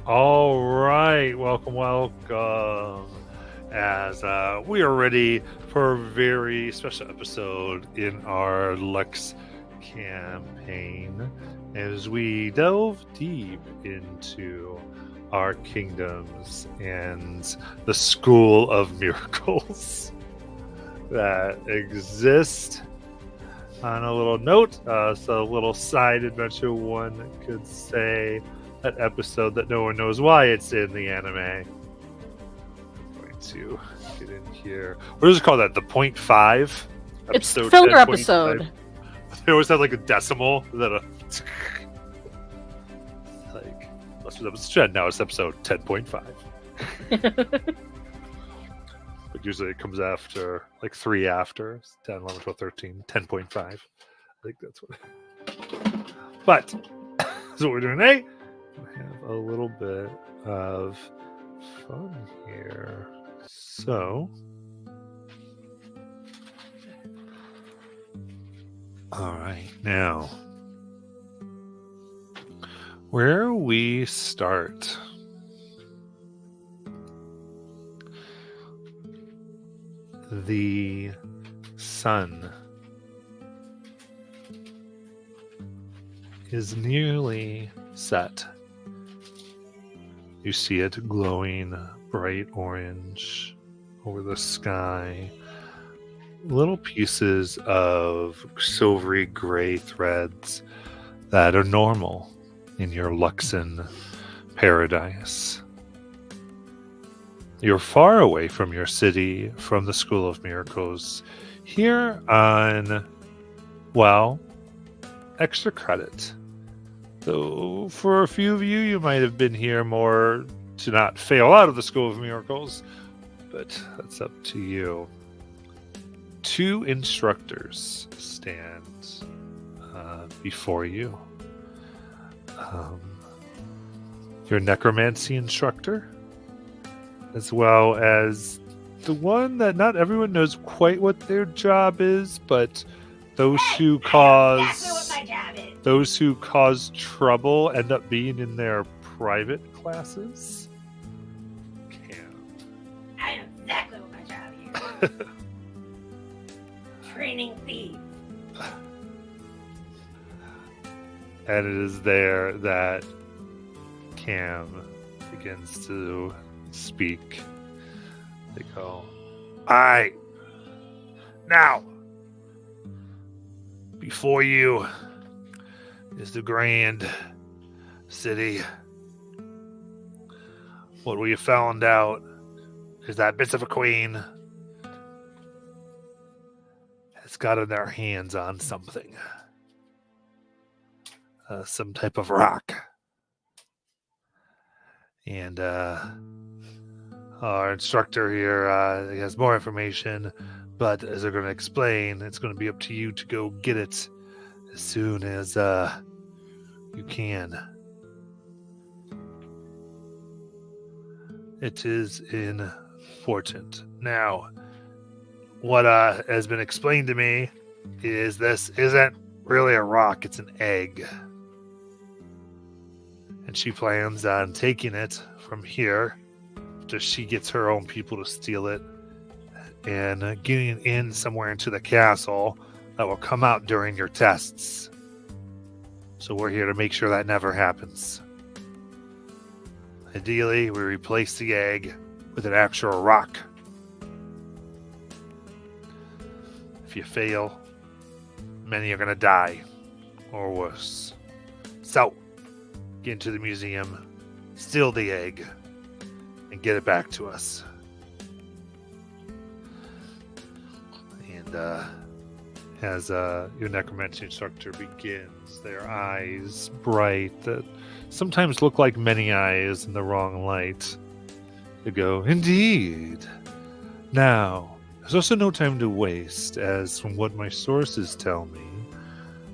All right, welcome. As we are ready for a very special episode in our Lux campaign, as we delve deep into our kingdoms and the school of miracles that exist. On a little note, so a little side adventure, one could say, that episode that no one knows why it's in the anime. I'm going to get in here. What is it called? That the 0.5 It's episode. filler 10.5? episode. They always have like a decimal. That like last episode. Now it's episode 10.5. But usually it comes after like 3 after 10, 11, 12, 13, 10.5. I think that's what. But so what we're doing today. Have a little bit of fun here. So, all right, now where we start. The sun is nearly set. You see it glowing bright orange over the sky. Little pieces of silvery gray threads that are normal in your Luxon paradise. You're far away from your city, from the School of Miracles, here on, well, extra credit. So for a few of you, you might have been here more to not fail out of the School of Miracles, but that's up to you. 2 instructors stand before you. Your necromancy instructor, as well as the one that not everyone knows quite what their job is, but those who cause trouble end up being in their private classes. I know exactly what my job is. Training thieves. And it is there that Cam begins to speak. They go, "Alright, now, before you is the grand city. What we have found out is that bits of a queen has gotten their hands on something. Some type of rock. And our instructor here has more information, but as they're going to explain, it's going to be up to you to go get it as soon as you can. It is important. Now, what has been explained to me is this isn't really a rock, it's an egg. And she plans on taking it from here after she gets her own people to steal it and getting in somewhere into the castle that will come out during your tests. So we're here to make sure that never happens. Ideally, we replace the egg with an actual rock. If you fail, many are going to die, or worse. So, get into the museum, steal the egg, and get it back to us. And as your necromancy instructor begins, their eyes bright that sometimes look like many eyes in the wrong light. They go, "Indeed. Now, there's also no time to waste, as from what my sources tell me,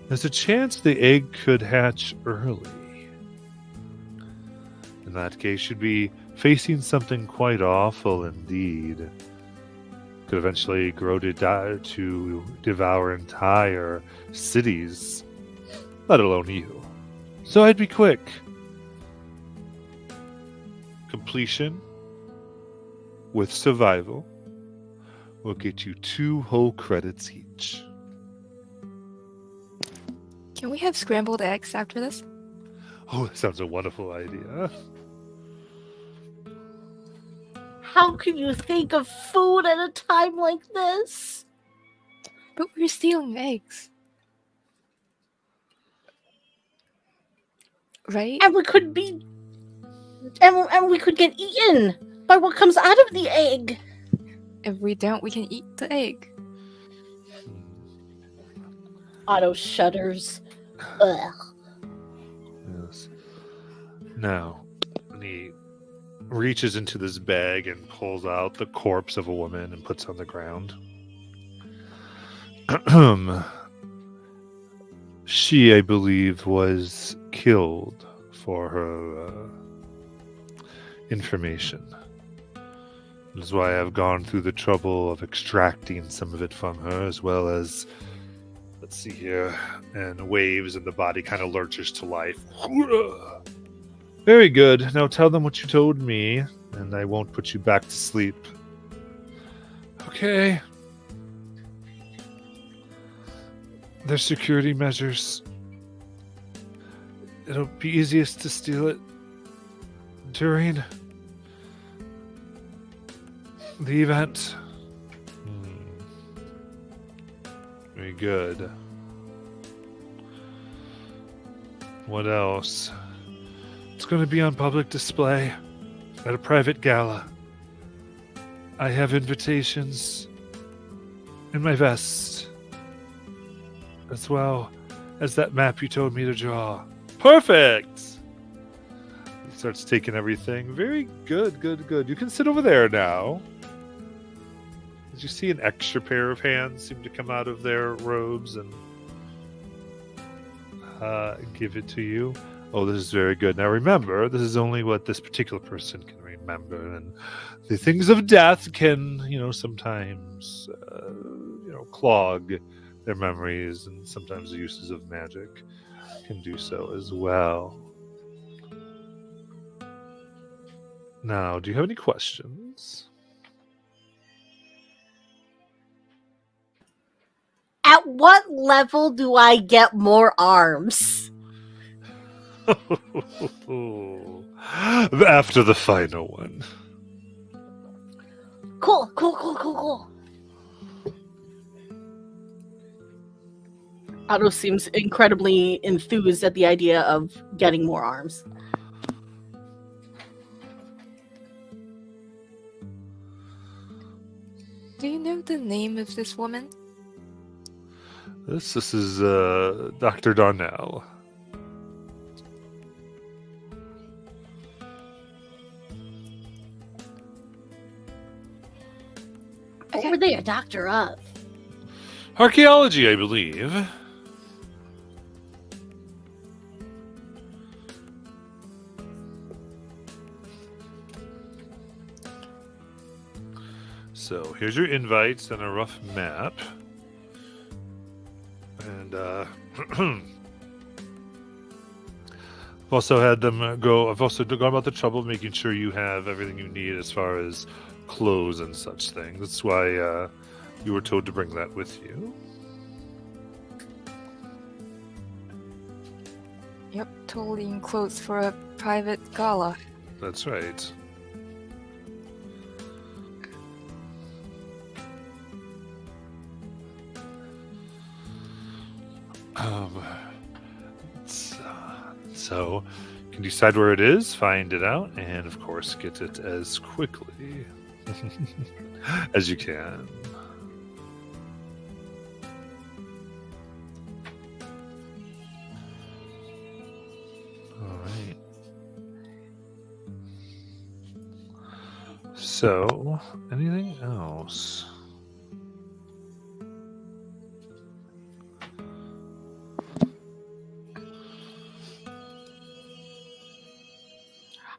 there's a chance the egg could hatch early. In that case, you'd be facing something quite awful indeed. Could eventually grow to devour entire cities, let alone you. So I'd be quick. completion with survival will get you 2 whole credits each. Can we have scrambled eggs after this? Oh, that sounds a wonderful idea. How can you think of food at a time like this? But we're stealing eggs. Right? And we could be... And we could get eaten by what comes out of the egg. If we don't, we can eat the egg. Otto shudders. Ugh. Yes. Now, he reaches into this bag and pulls out the corpse of a woman and puts it on the ground. She, I believe, was killed for her information. This is why I've gone through the trouble of extracting some of it from her, as well as, let's see here, and waves and the body kind of lurches to life. Very good. Now tell them what you told me, and I won't put you back to sleep. Okay. There's security measures. It'll be easiest to steal it during the event. Very good. What else? It's going to be on public display at a private gala. I have invitations in my vest, as well as that map you told me to draw. Perfect! He starts taking everything. Very good, good, good. You can sit over there now. Did you see an extra pair of hands seem to come out of their robes and give it to you? Oh, this is very good. Now remember, this is only what this particular person can remember, and the things of death can, sometimes, clog their memories, and sometimes the uses of magic can do so as well. Now, do you have any questions? At what level do I get more arms? After the final one. Cool. Otto seems incredibly enthused at the idea of getting more arms. Do you know the name of this woman? This is Dr. Darnell. What were they a doctor of? Archaeology, I believe. So here's your invites and a rough map. And I've also had them go. I've also gone about the trouble of making sure you have everything you need as far as clothes and such things. That's why you were told to bring that with you. Yep, totally in clothes for a private gala. That's right. So you can decide where it is, find it out, and of course get it as quickly as you can. All right. So, anything else?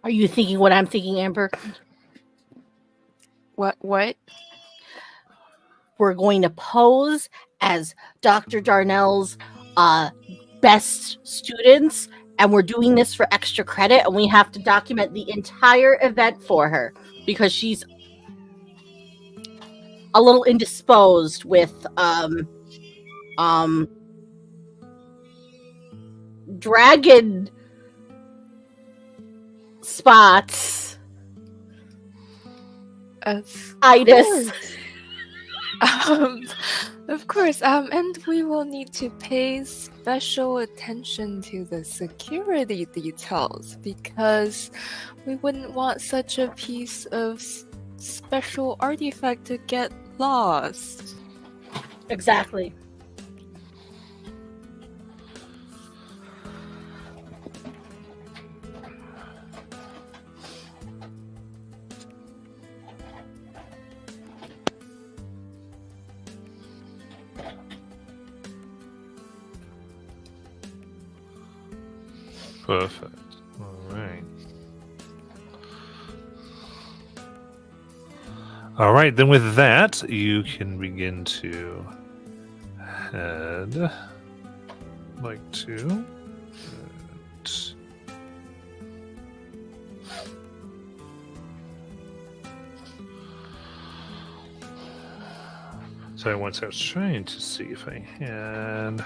Are you thinking what I'm thinking, Amber? What? We're going to pose as Dr. Darnell's best students and we're doing this for extra credit, and we have to document the entire event for her because she's a little indisposed with dragon spots. Of Itis. course. Of course, and we will need to pay special attention to the security details because we wouldn't want such a piece of special artifact to get lost. Exactly. Perfect. All right. All right. Then with that, you can begin to head like to. So once I was trying to see if I had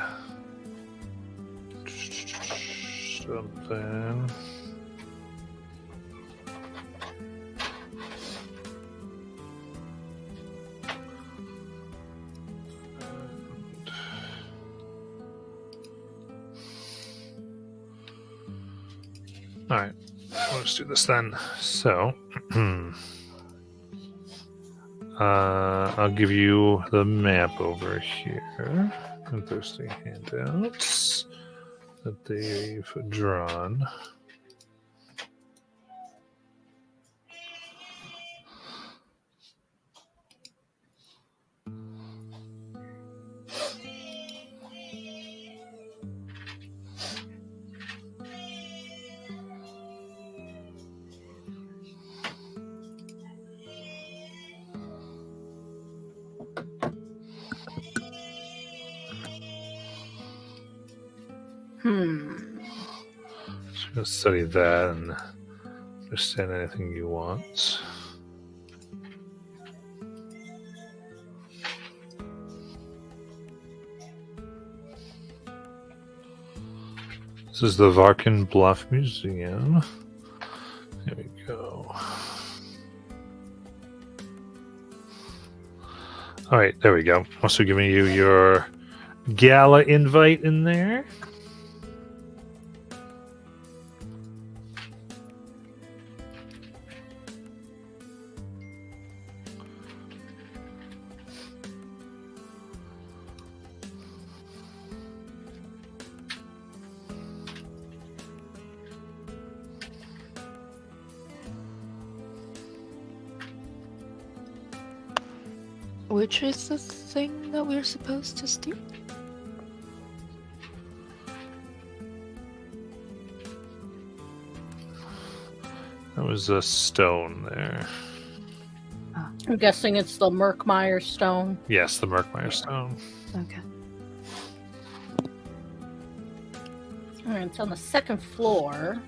something. All right, let's do this then. So, I'll give you the map over here. And there's the handouts that they've drawn. So just study that and understand anything you want. This is the Varkin Bluff Museum. There we go. All right, there we go. Also giving you your gala invite in there. Which is the thing that we're supposed to steal? That was a stone there. I'm guessing it's the Merkmeyer stone. Yes, the Merkmeyer stone. Okay. All right, it's on the second floor.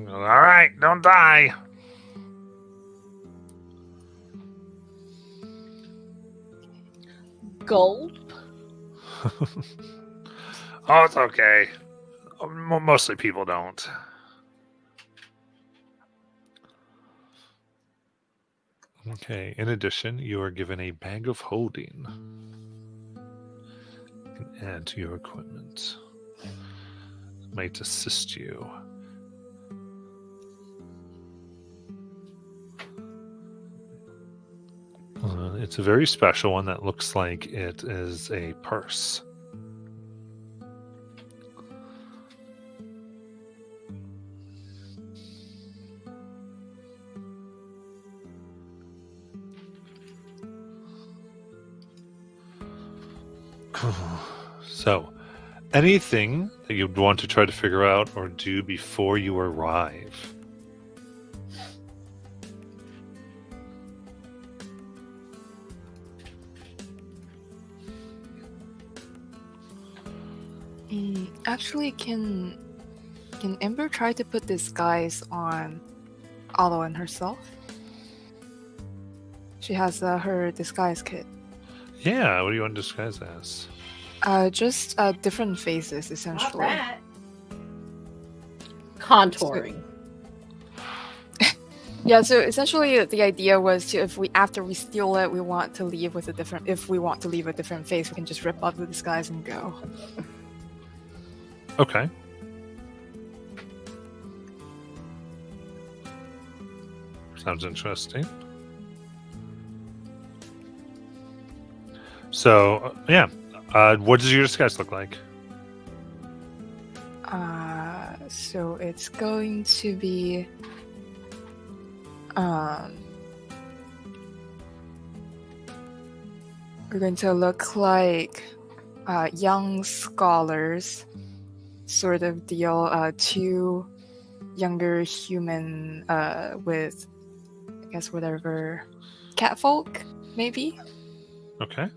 All right, don't die. Gulp. Oh, it's okay. Mostly people don't. Okay, in addition, you are given a bag of holding. You can add to your equipment. It might assist you. It's a very special one that looks like it is a purse. So, anything that you'd want to try to figure out or do before you arrive? Actually, can Ember try to put disguise on Alo and herself? She has her disguise kit. Yeah, what do you want to disguise as? Just different faces, Not essentially. that. Contouring. Yeah, so essentially the idea was to, after we steal it, we want to leave with a different. If we want to leave a different face, we can just rip off the disguise and go. Okay. Sounds interesting. So, yeah. What does your disguise look like? So it's going to be we're going to look like young scholars sort of deal, two younger human with, I guess, whatever, catfolk, maybe? Okay.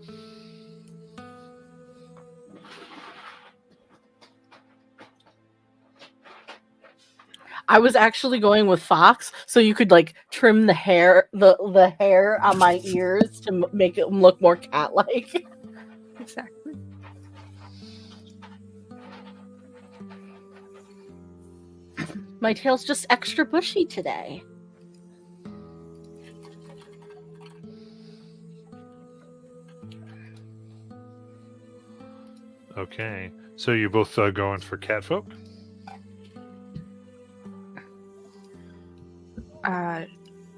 I was actually going with fox, so you could like trim the hair on my ears to make it look more cat-like. Exactly. My tail's just extra bushy today. Okay. So you're both going for catfolk?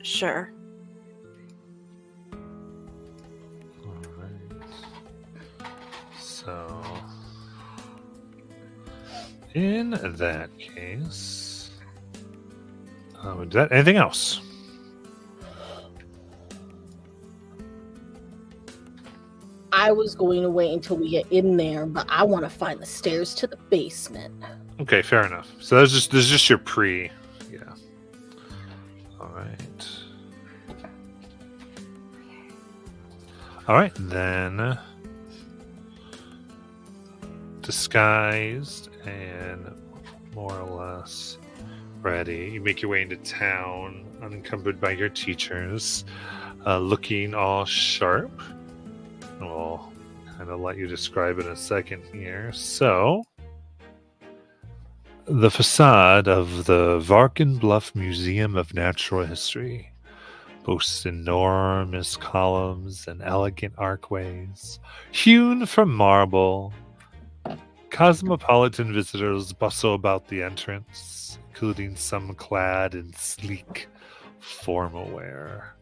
Sure. Alright. So, in that case, anything else? I was going to wait until we get in there, but I want to find the stairs to the basement. Okay, fair enough. So there's just your pre. Yeah. All right. All right, then. Disguised and more or less ready. You make your way into town, unencumbered by your teachers, looking all sharp. We'll kind of let you describe in a second here. So, the facade of the Varkin Bluff Museum of Natural History boasts enormous columns and elegant archways, hewn from marble. Cosmopolitan visitors bustle about the entrance, including some clad in sleek formal wear.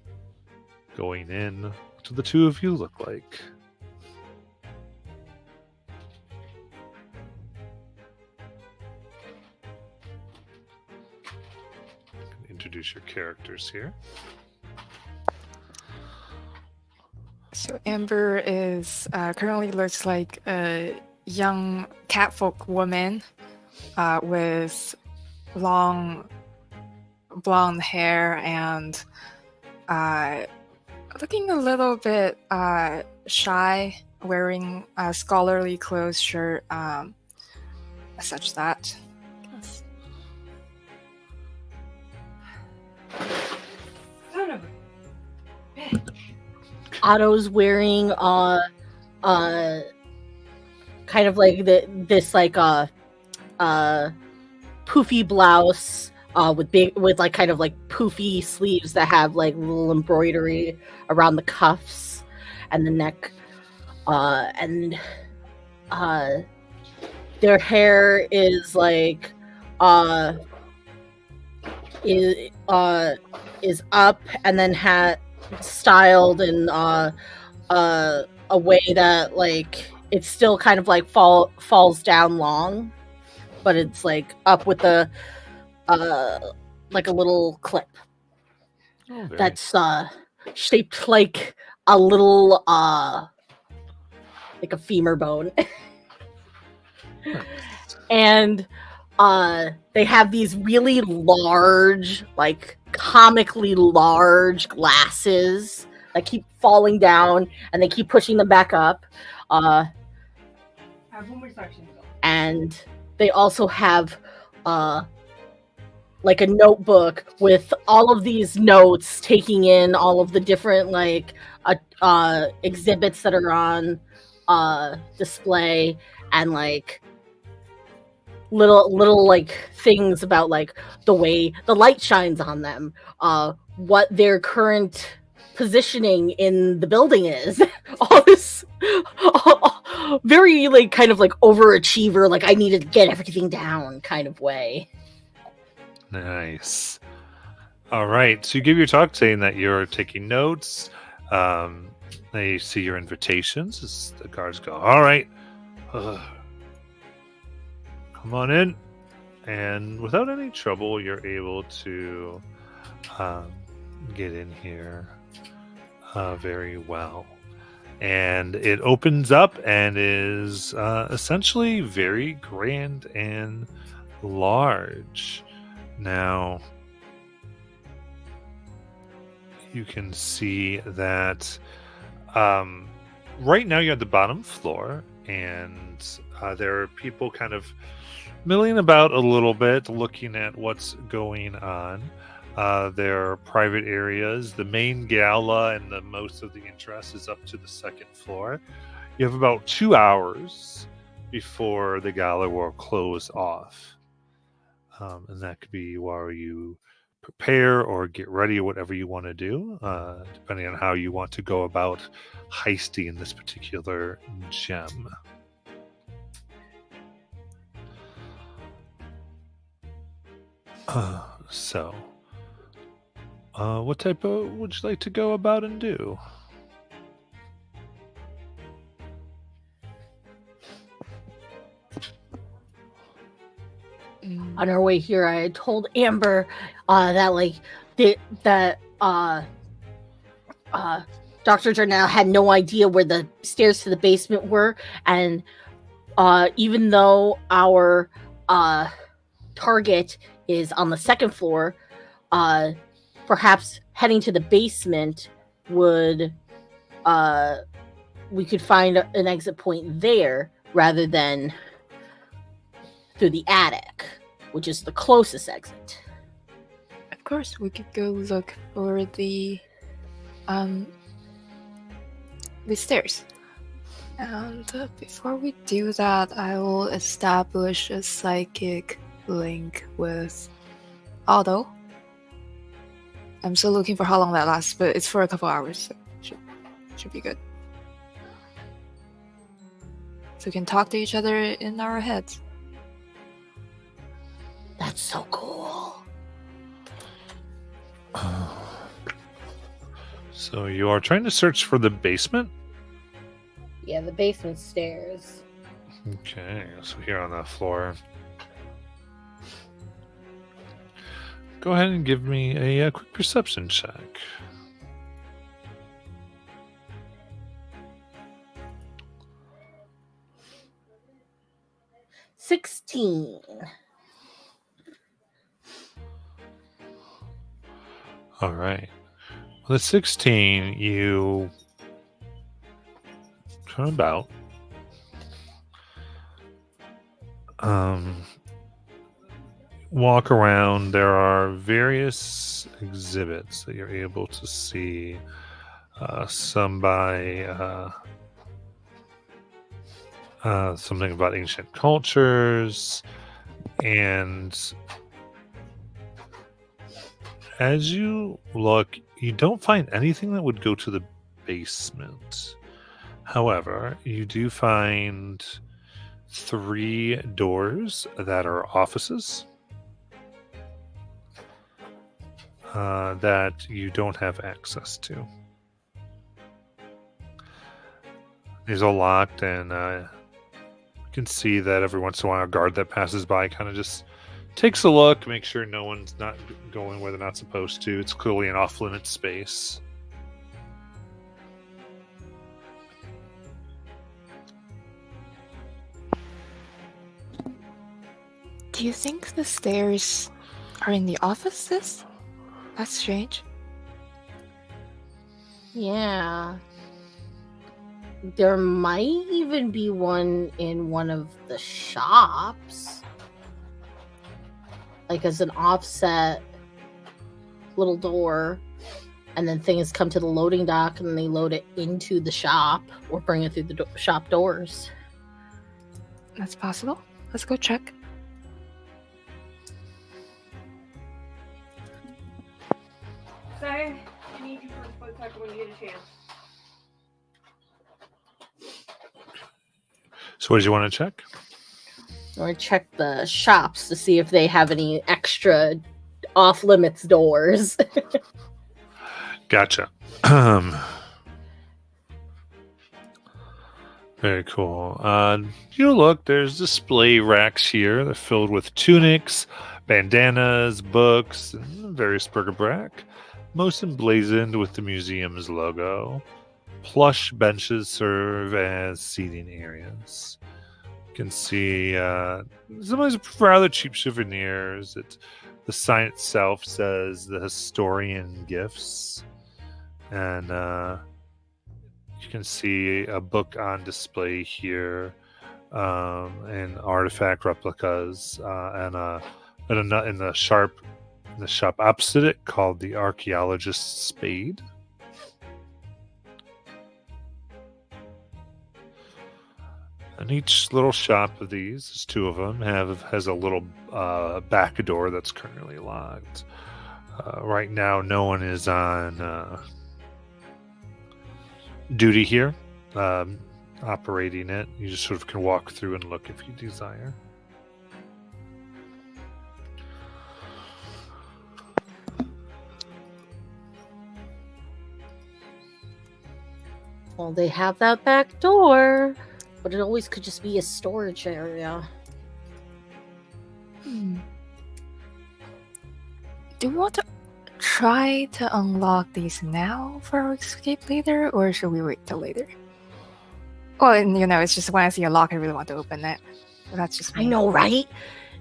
Going in, what do the two of you look like? Introduce your characters here. So Amber is currently looks like a young catfolk woman with long blonde hair and looking a little bit shy, wearing a scholarly clothes shirt, such that. Son of a bitch. Otto's wearing kind of like this poofy blouse with like kind of like poofy sleeves that have like little embroidery around the cuffs and the neck, and their hair is like is up and then styled in a way that like it's still kind of like falls down long, but it's like up with a like a little clip that's shaped like a little like a femur bone. And they have these really large, like comically large glasses that keep falling down and they keep pushing them back up. and they also have like a notebook with all of these notes, taking in all of the different like exhibits that are on display, and like little like things about like the way the light shines on them, what their current positioning in the building is. All this very like kind of like overachiever, like I need to get everything down kind of way. Nice. All right. So you give your talk saying that you're taking notes. They see your invitations as the guards go, all right, come on in. And without any trouble, you're able to get in here very well. And it opens up and is essentially very grand and large. Now, you can see that right now you're at the bottom floor, and there are people kind of milling about a little bit, looking at what's going on. There are private areas. The main gala and the most of the interest is up to the second floor. You have about 2 hours before the gala will close off. And that could be while you prepare or get ready or whatever you want to do, depending on how you want to go about heisting this particular gem. So, what type of would you like to go about and do? On our way here, I had told Amber that like that Dr. Jarnell had no idea where the stairs to the basement were, and even though our target is on the second floor, perhaps heading to the basement would we could find an exit point there rather than through the attic, which is the closest exit. Of course, we could go look for the stairs. And before we do that, I will establish a psychic link with Otto. I'm still looking for how long that lasts, but it's for a couple hours, so should be good. So we can talk to each other in our heads. That's so cool. So you are trying to search for the basement? Yeah, the basement stairs. Okay, so here on that floor. Go ahead and give me a quick perception check. $16. All right. With 16, you turn about. Walk around. There are various exhibits that you're able to see. Some by something about ancient cultures, and as you look, you don't find anything that would go to the basement. However, you do find 3 doors that are offices that you don't have access to. These are locked, and you can see that every once in a while a guard that passes by kind of just takes a look, make sure no one's not going where they're not supposed to. It's clearly an off-limit space. Do you think the stairs are in the offices? That's strange. Yeah. There might even be one in one of the shops. Like as an offset little door. And then things come to the loading dock and they load it into the shop or bring it through the shop doors. That's possible. Let's go check. So, I need you for a split second when you get a chance. So what did you want to check? I want to check the shops to see if they have any extra off-limits doors. Gotcha. Very cool. You look, there's display racks here. They're filled with tunics, bandanas, books, and various bric-a-brac, most emblazoned with the museum's logo. Plush benches serve as seating areas. You can see some of these rather cheap souvenirs. The sign itself says the historian gifts. And you can see a book on display here, and artifact replicas, and in the shop opposite it called the Archaeologist's Spade. And each little shop of these, there's two of them, has a little back door that's currently locked. Right now, no one is on duty here, operating it. You just sort of can walk through and look if you desire. Well, they have that back door, but it always could just be a storage area. Do we want to try to unlock these now for our escape later, or should we wait till later? Well, and, it's just when I see a lock, I really want to open it. But that's just me. I know, right?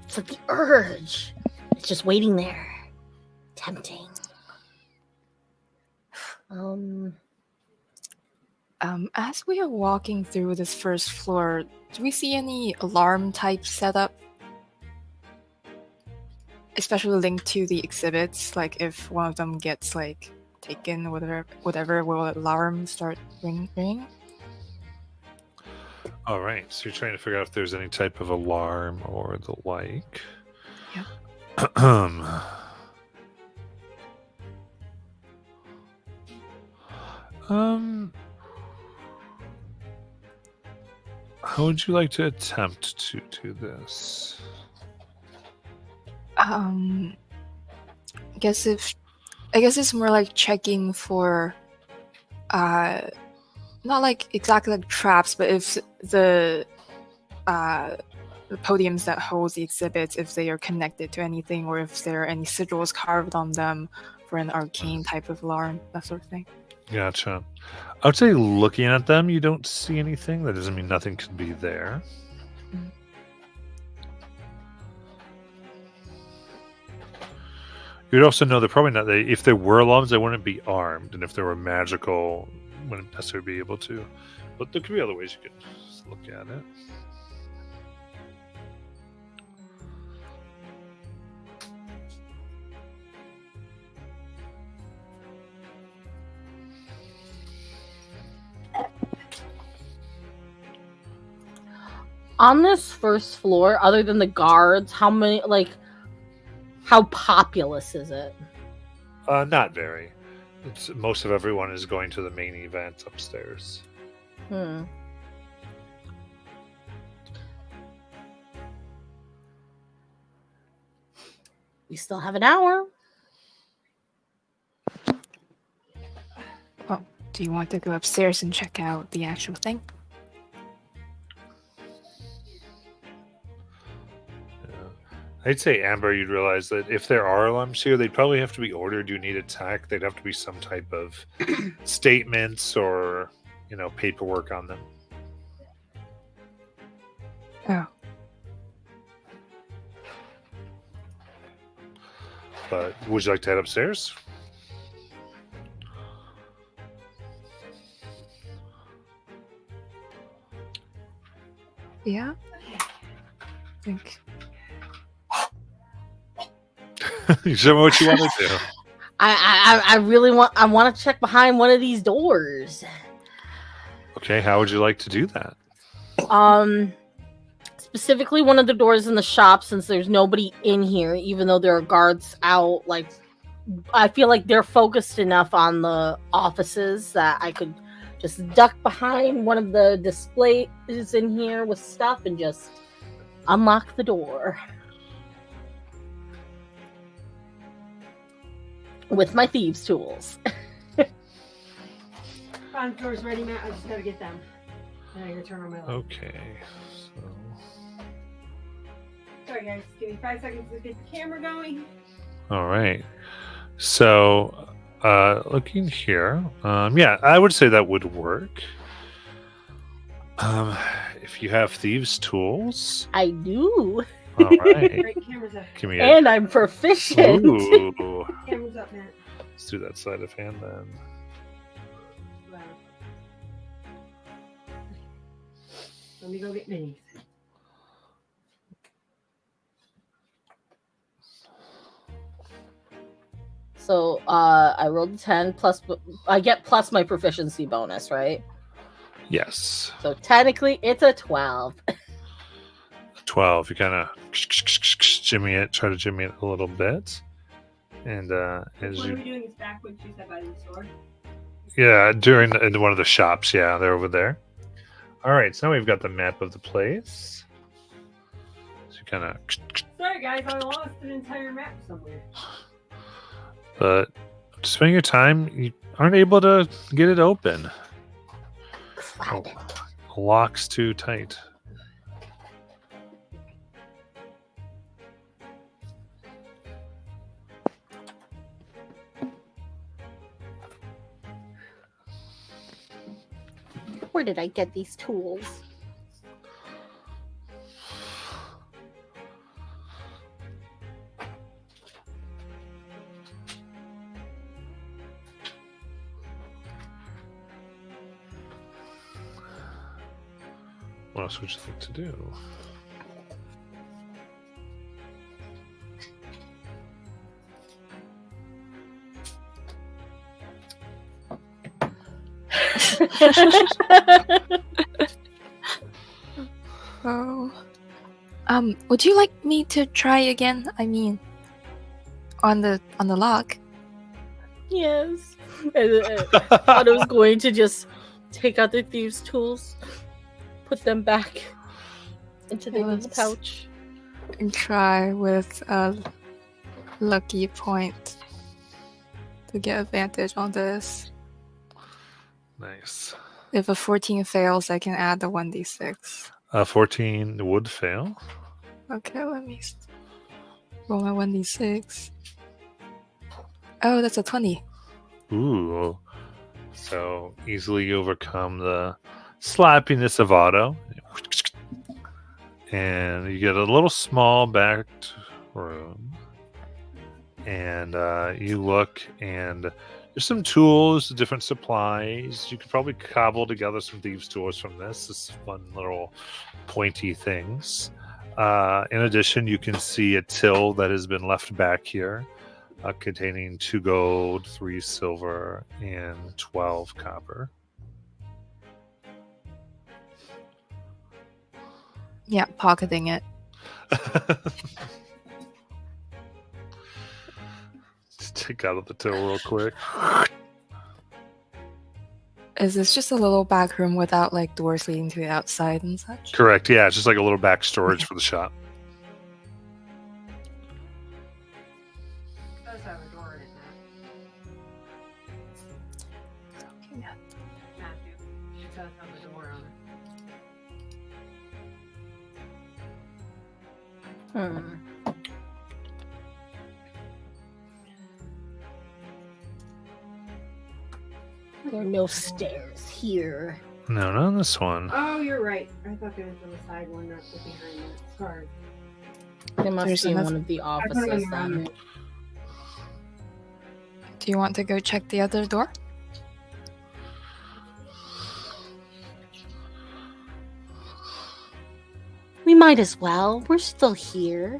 It's like the urge. It's just waiting there. Tempting. As we are walking through this first floor, do we see any alarm type setup? Especially linked to the exhibits, like if one of them gets taken, whatever, will alarm start ringing? All right, so you're trying to figure out if there's any type of alarm or the like. Yeah. How would you like to attempt to do this? I guess it's more like checking for not like exactly like traps, but if the podiums that hold the exhibits, if they are connected to anything, or if there are any sigils carved on them for an arcane type of alarm, that sort of thing. Gotcha. I would say looking at them, you don't see anything. That doesn't mean nothing could be there. Mm. You'd also know that probably not. If there were alarms, they wouldn't be armed, and if they were magical, wouldn't necessarily be able to. But there could be other ways you could look at it. On this first floor, other than the guards, how populous is it? Not very. Most of everyone is going to the main event upstairs. We still have an hour. Well, do you want to go upstairs and check out the actual thing? I'd say, Amber, you'd realize that if there are alarms here, they'd probably have to be ordered. You need a tech. They'd have to be some type of statements or, paperwork on them. Oh. But would you like to head upstairs? Yeah. Think. You show me what you want to do. I really want to check behind one of these doors. Okay, how would you like to do that? Specifically one of the doors in the shop, since there's nobody in here, even though there are guards out. Like, I feel like they're focused enough on the offices that I could just duck behind one of the displays in here with stuff and just unlock the door with my thieves' tools. Fine, door's ready, Matt. I just gotta get them. Now you're gonna turn on my light. Okay, so Sorry, guys. Give me 5 seconds to get the camera going. all right. So, looking here, yeah, I would say that would work. If you have thieves' tools, I do. all right. Right, camera's up. Give me a And I'm proficient. Ooh. Camera's up, Matt. Let's do that sleight of hand then. Wow. Let me go get minis. So I rolled a 10 plus. I get plus my proficiency bonus, right? Yes. So technically, it's a 12. 12. You kind of jimmy it, try to jimmy it a little bit. And as What are you, we doing this backwards? You said by the store? yeah, in one of the shops, yeah, they're over there. All right, so now we've got the map of the place. So you kind of, Sorry, guys. I lost an entire map somewhere. but spending your time, you aren't able to get it open. Crap. The lock's too tight. Where did I get these tools? What else would you like to do? Oh. Would you like me to try again? I mean, on the lock. Yes. I thought I was going to just take out the thieves' tools, put them back into the little Yes. pouch. And try with a lucky point to get advantage on this. Nice. If a 14 fails, I can add the 1d6. 14 would fail. Okay, let me roll my 1d6. Oh, that's a 20. Ooh. So easily overcome the slappiness of Otto. And you get a little small backed room. And you look, and there's some tools, different supplies. You could probably cobble together some thieves' tools from this. This fun little pointy things. In addition, you can see a till that has been left back here, containing 2 gold, 3 silver, and 12 copper. Yeah, pocketing it. Just take out of the till real quick. Is this just a little back room without like doors leading to the outside and such? Correct. Yeah, it's just like a little back storage for the shop. It does have a door in it, Okay, yeah. Matthew. It does have a door on it. Hmm. There are no stairs here. No, not on this one. Oh, you're right. I thought there was on the side one, not the behind it. Sorry. They must There's be in enough- one of the I put it on offices the wrong then. end. Do you want to go check the other door? might as well. We're still here.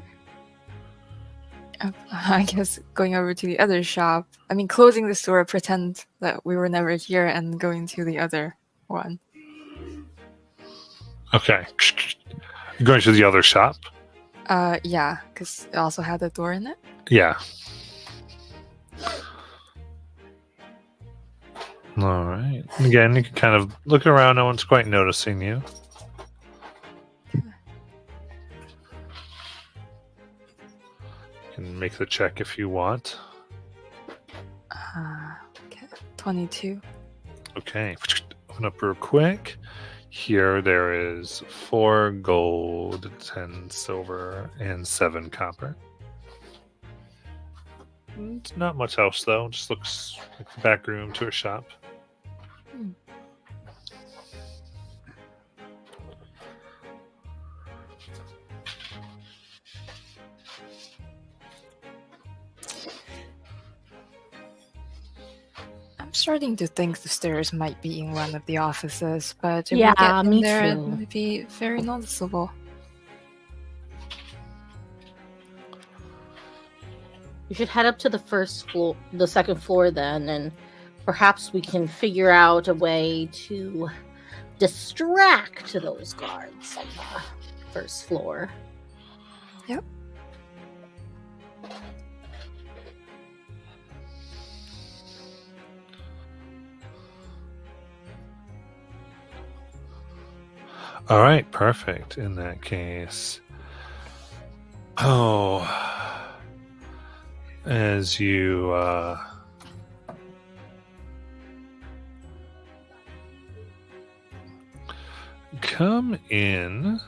I guess going over to the other shop. I mean, closing the store, pretend that we were never here, and going to the other one. Okay. Going to the other shop? Yeah, because it also had a door in it. Yeah. All right. Again, you can kind of look around. No one's quite noticing you. You can make the check if you want. Okay, 22. Okay. Open up real quick. Here there is 4 gold, 10 silver, and 7 copper. It's not much else though. Just looks like the back room to a shop. I'm starting to think the stairs might be in one of the offices, but if Yeah, we get in me there, it too. might be very noticeable. We should head up to the first floor, the second floor then, and perhaps we can figure out a way to distract those guards on the first floor. Yep. All right, perfect. In that case, as you come in,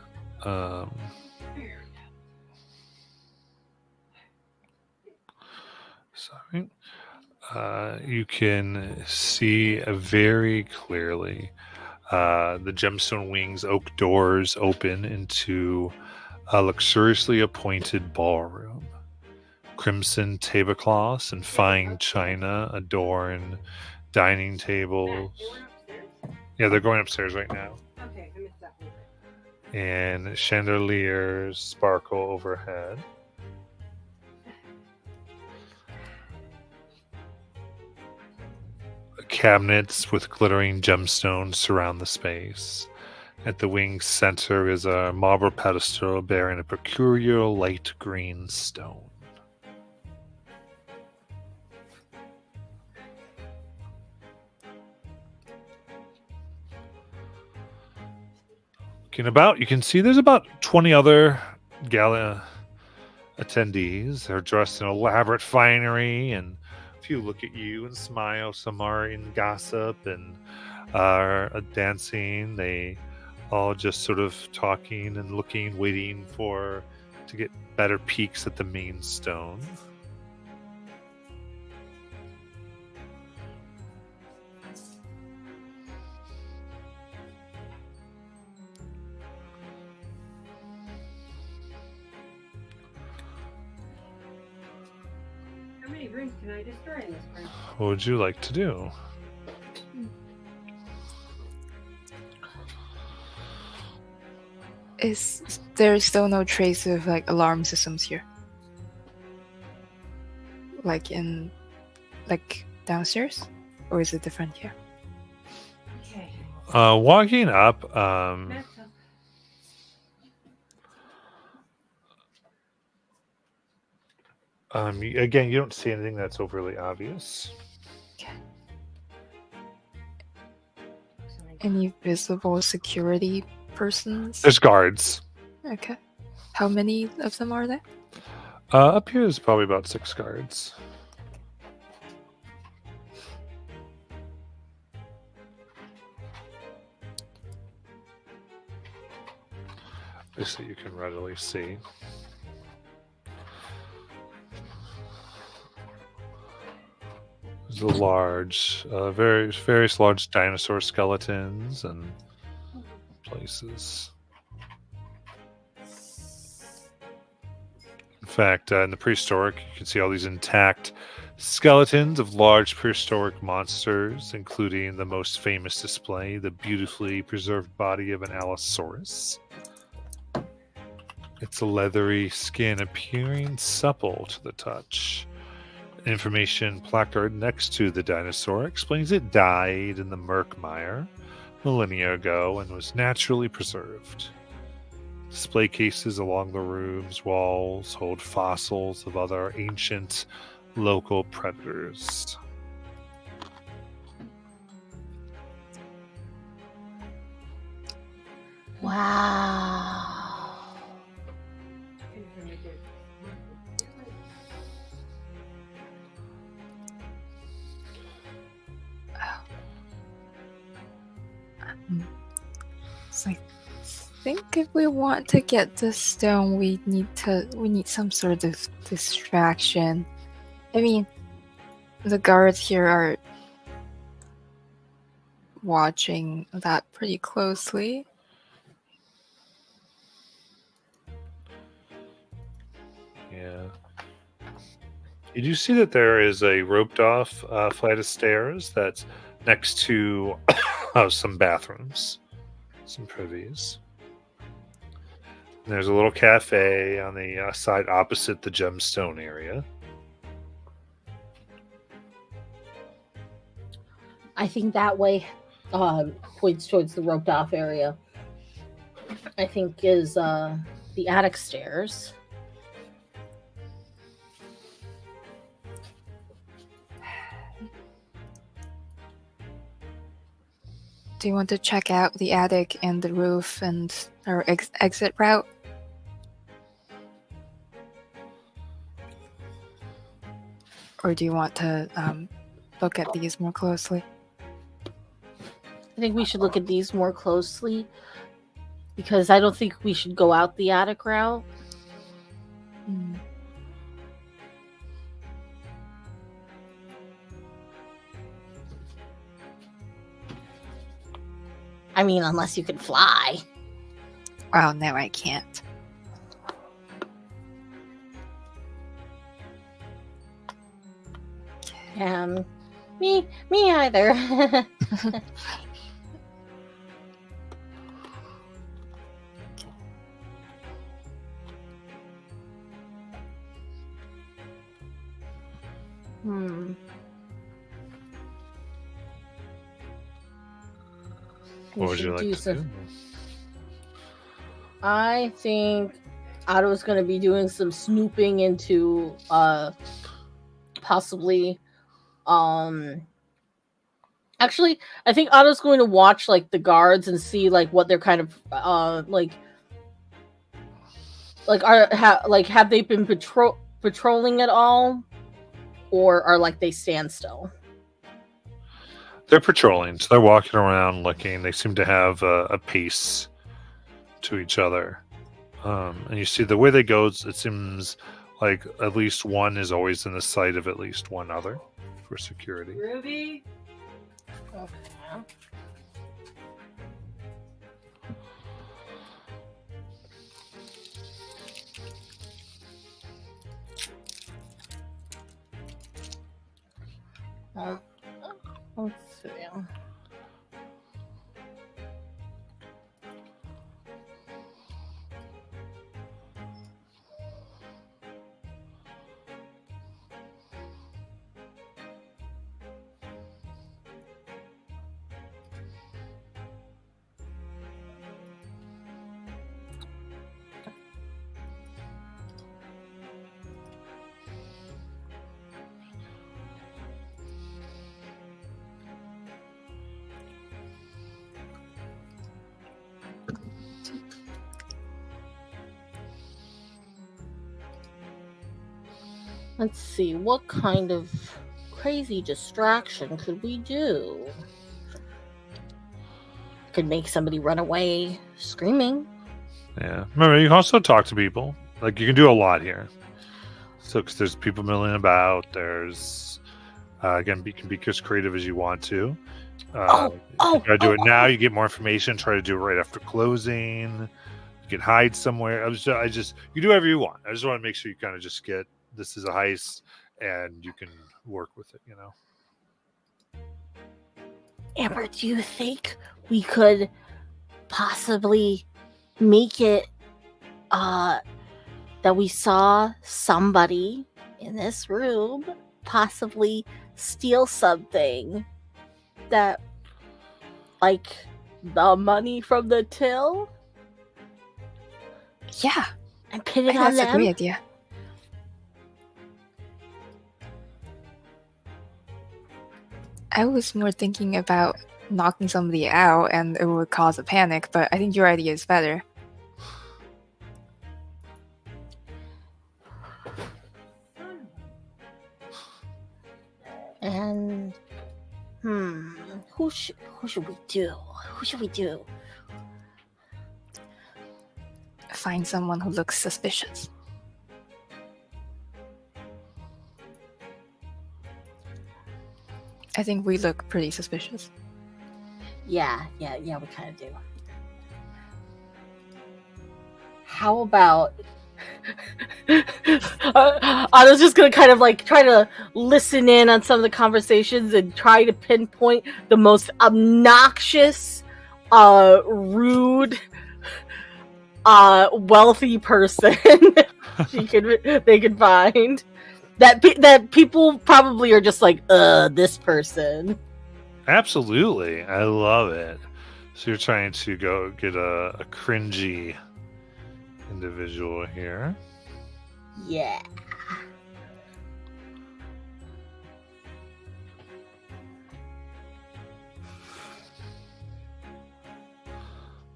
sorry, you can see very clearly. The gemstone wings oak doors open into a luxuriously appointed ballroom. Crimson tablecloths and fine china adorn dining tables. They went upstairs? Yeah, they're going upstairs right now. Okay, I missed that one. And chandeliers sparkle overhead. Cabinets with glittering gemstones surround the space. At the wing's center is a marble pedestal bearing a peculiar light green stone. Looking about, you can see there's about 20 other gala attendees. They're dressed in elaborate finery, and a few look at you and smile. Some are in gossip and are dancing. They all just sort of talking and looking, waiting to get better peeks at the main stone. How many rooms can I destroy in this room? What would you like to do? Is there still no trace of like alarm systems here? Like downstairs? Or is it different here? Okay. Walking up, That's again, you don't see anything that's overly obvious. Any visible security persons? There's guards. Okay. How many of them are there? Up here is probably about 6 guards. Just so you can readily see. There's a large, various large dinosaur skeletons and places. In fact, in the prehistoric, you can see all these intact skeletons of large prehistoric monsters, including the most famous display, the beautifully preserved body of an Allosaurus. its leathery skin appearing supple to the touch. An information placard next to the dinosaur explains it died in the murk mire millennia ago and was naturally preserved. Display cases along the room's walls hold fossils of other ancient local predators. Wow. So I think if we want to get this stone, we need some sort of distraction. I mean, the guards here are watching that pretty closely. Yeah. You do see that there is a roped off flight of stairs that's next to some bathrooms, some privies. And there's a little cafe on the side opposite the gemstone area. I think that way points towards the roped off area. I think is the attic stairs. Do you want to check out the attic and the roof and our exit route? Or do you want to look at these more closely? I think we should look at these more closely because I don't think we should go out the attic route. I mean, unless you can fly. Well, no, I can't. Me either. What would you like to do? I think Otto's going to be doing some snooping into possibly actually I think Otto's going to watch like the guards and see like what they're kind of have they been patrolling at all, or are like they stand still? They're patrolling, so they're walking around looking. They seem to have a pace to each other. And you see the way they go, it seems like at least one is always in the sight of at least one other for security. Ruby? Okay. Let's see. Let's see, what kind of crazy distraction could we do? Could make somebody run away screaming. Yeah. Remember, you can also talk to people. Like, you can do a lot here. So, because there's people milling about. There's, again, you can be as creative as you want to. You gotta do it now. You get more information. Try to do it right after closing. You can hide somewhere. You do whatever you want. I just want to make sure you kind of just get, this is a heist, and you can work with it, you know? Amber, do you think we could possibly make it that we saw somebody in this room possibly steal something that, like, the money from the till, Yeah, and pin I it think on that's a great them. idea. I was more thinking about knocking somebody out and it would cause a panic, but I think your idea is better. And who should we do? Who should we do? Find someone who looks suspicious. I think we look pretty suspicious. Yeah, we kind of do. How about I was just gonna kind of like try to listen in on some of the conversations and try to pinpoint the most obnoxious, rude, wealthy person they could find. That people probably are just like, this person. Absolutely. I love it. So you're trying to go get a cringy individual here. Yeah.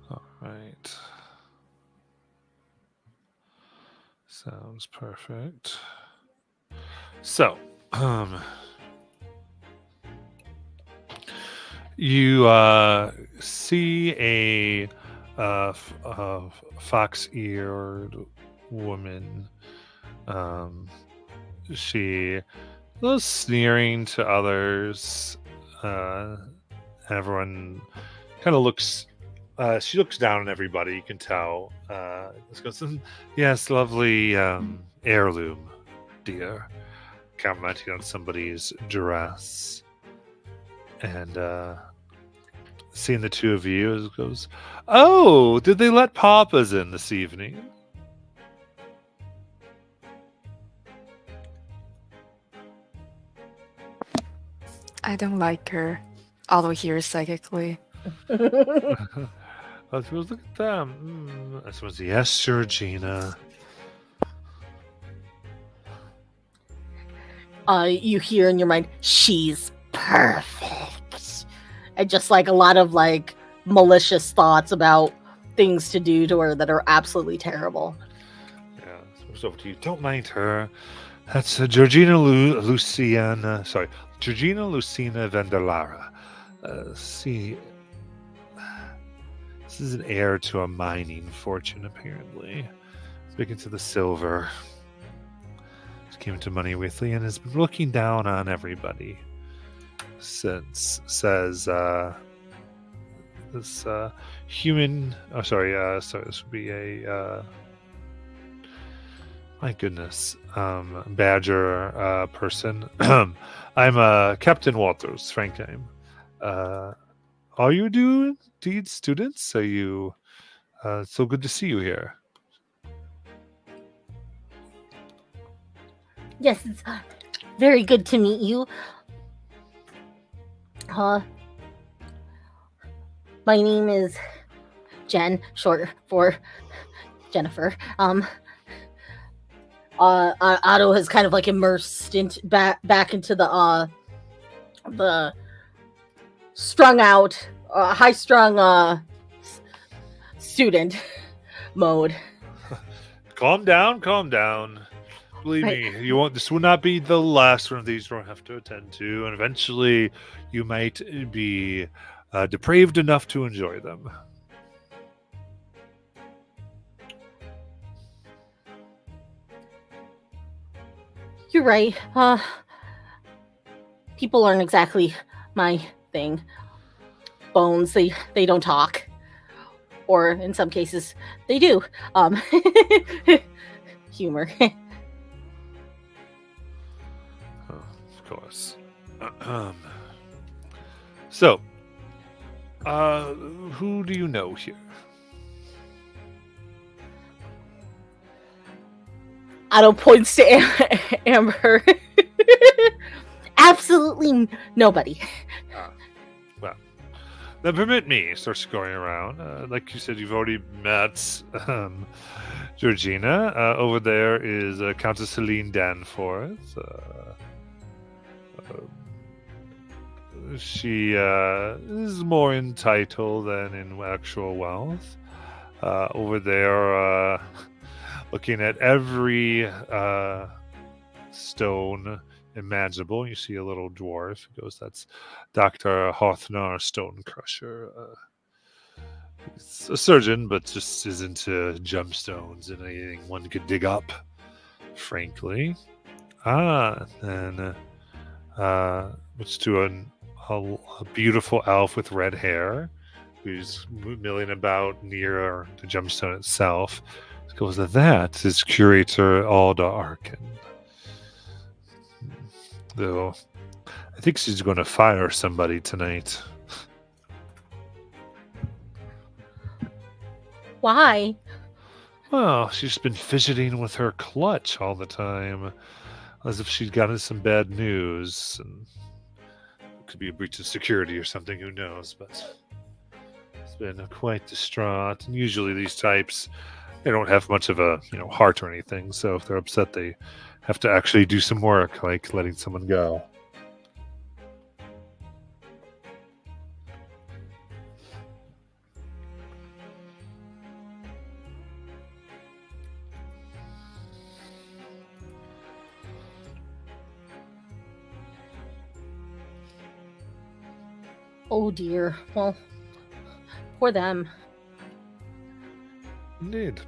All right. Sounds perfect. So, you see a fox-eared woman. She a little sneering to others. Everyone kind of looks. She looks down on everybody. You can tell. This goes, yes, lovely heirloom, dear. Commenting on somebody's dress, and seeing the two of you, it goes, "Oh, did they let Papa's in this evening?" I don't like her, although here psychically. I suppose, look at them. I suppose, yes, Georgina. You hear in your mind, she's perfect. And just like a lot of like malicious thoughts about things to do to her that are absolutely terrible. Yeah, so over to you. Don't mind her. That's Georgina Luciana. Sorry, Georgina Lucina Vandelara. See, this is an heir to a mining fortune, apparently. Speaking to the silver. Came into Money Weekly and has been looking down on everybody since, says this human. Oh, sorry. Sorry, this would be a my goodness, badger person. I'm Captain Walters, Frankheim. Are you indeed students? Are you? So good to see you here. Yes, it's very good to meet you. My name is Jen, short for Jennifer. Otto has kind of like immersed into back into the strung out, high strung student mode. Calm down. Believe me, you won't. This will not be the last one of these you'll have to attend to, and eventually, you might be depraved enough to enjoy them. You're right. People aren't exactly my thing. Bones, they don't talk, or in some cases, they do. Humor. Of course. So, who do you know here? Otto points to Amber. Absolutely nobody. Well, then permit me. Starts going around. Like you said, you've already met Georgina. Over there is Countess Celine Danforth. She is more in title than in actual wealth. Over there, looking at every stone imaginable, you see a little dwarf. He goes, "That's Dr. Hothnar Stonecrusher. He's a surgeon, but just is into gemstones and anything one could dig up, frankly." And it's to a beautiful elf with red hair who's milling about near the gemstone itself. It goes, "That is Curator Alda Arkin. Though I think she's going to fire somebody tonight." Why? Well, she's been fidgeting with her clutch all the time, as if she'd gotten some bad news. And it could be a breach of security or something, who knows, but it's been quite distraught. And usually these types, they don't have much of a heart or anything, so if they're upset, they have to actually do some work, like letting someone go. Oh dear. Well, poor them. Indeed.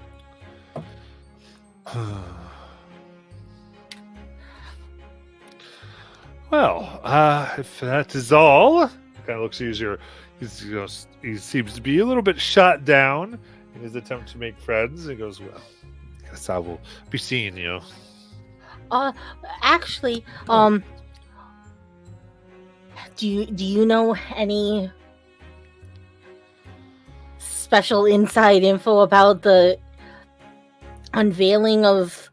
Well, if that is all, kind of looks easier. He seems to be a little bit shot down in his attempt to make friends. He goes, "Well, I guess I will be seeing you." Actually, do you know any special inside info about the unveiling of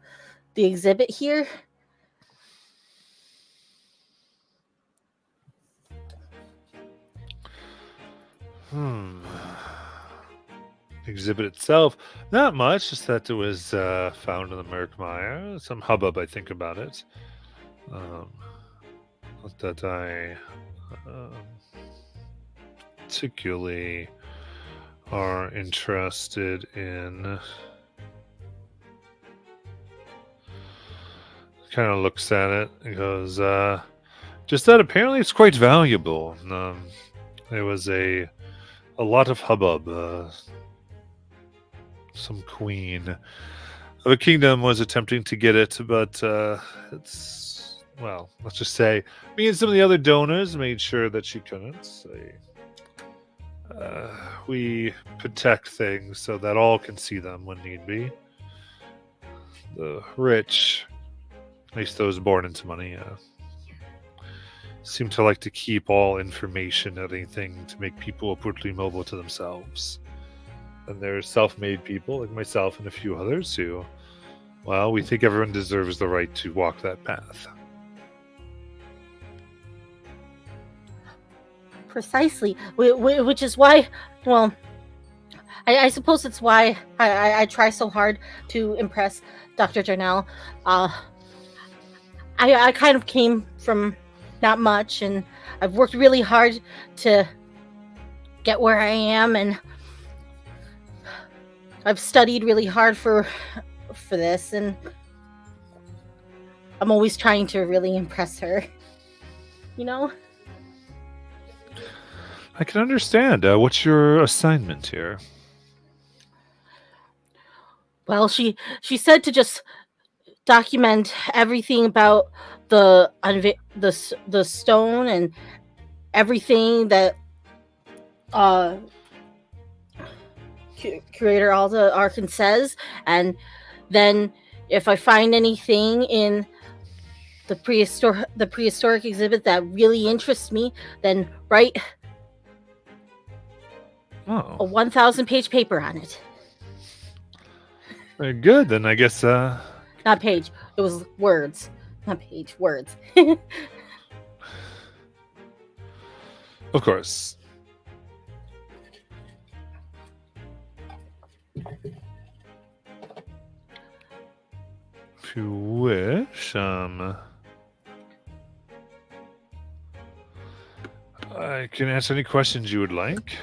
the exhibit here? Exhibit itself, not much, just that it was found in the Merkmeyer. Some hubbub, I think, about it. Not that I particularly are interested in. Kind of looks at it and goes, just that apparently it's quite valuable. There was a lot of hubbub. Some queen of a kingdom was attempting to get it, but it's, well, let's just say me and some of the other donors made sure that she couldn't. We protect things so that all can see them when need be. The rich, at least those born into money, seem to like to keep all information and anything to make people upwardly mobile to themselves. And there's self-made people like myself and a few others who, well, we think everyone deserves the right to walk that path. Precisely, which is why, well, I suppose it's why I try so hard to impress Dr. Jarnell. I kind of came from not much, and I've worked really hard to get where I am, and I've studied really hard for this, and I'm always trying to really impress her, you know? I can understand. What's your assignment here? Well, she said to just document everything about the stone and everything that Curator Alda Arkin says, and then if I find anything in the prehistoric exhibit that really interests me, then write a 1,000-page paper on it. Very good. Then I guess Not page. It was words. Not page. Words. Of course. If you wish, I can answer any questions you would like.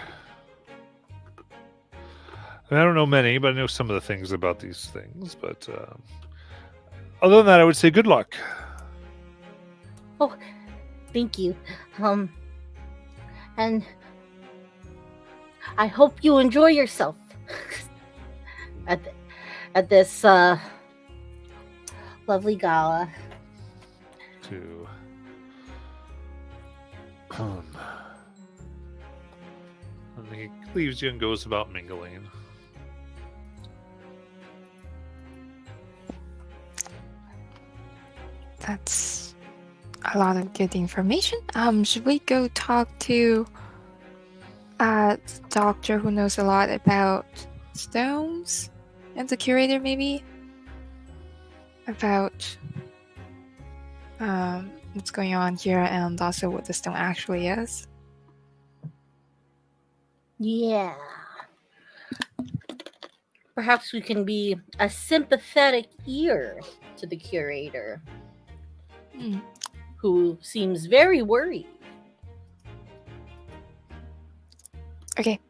I don't know many, but I know some of the things about these things. But other than that, I would say good luck. Oh, thank you. And I hope you enjoy yourself at this lovely gala. And he leaves you and goes about mingling. That's a lot of good information. Should we go talk to a doctor who knows a lot about stones? And the curator, maybe? About what's going on here and also what the stone actually is? Yeah. Perhaps we can be a sympathetic ear to the curator, who seems very worried. Okay.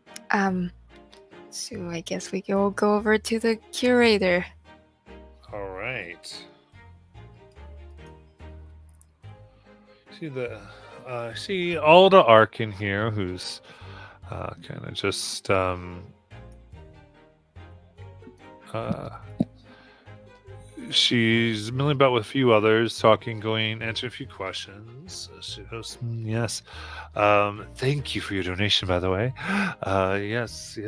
So I guess we will go over to the curator. All right. See Alda Arkin here, who's kind of just she's milling about with a few others, talking, going, answering a few questions. She goes, yes. Thank you for your donation, by the way. Yes,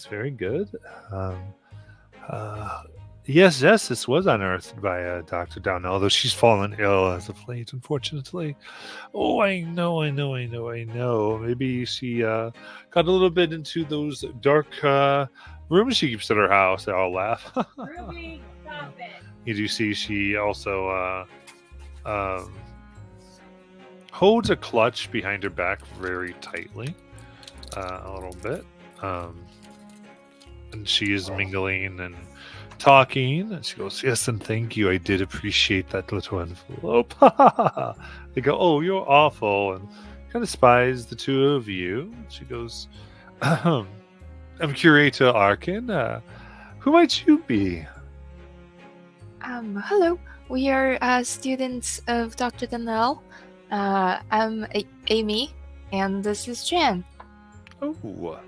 very good. Yes, this was unearthed by Dr. Down, although she's fallen ill as of late, unfortunately. Oh, I know. Maybe she got a little bit into those dark rooms she keeps at her house. They all laugh. Ruby, stop it. You do see she also holds a clutch behind her back very tightly, a little bit. And she is mingling and talking, and she goes, yes, and thank you. I did appreciate that little envelope. They go, oh, you're awful, and kind of spies the two of you. She goes, I'm Curator Arkin. Who might you be? Hello. We are students of Dr. Donnell. I'm Amy, and this is Jan. Oh,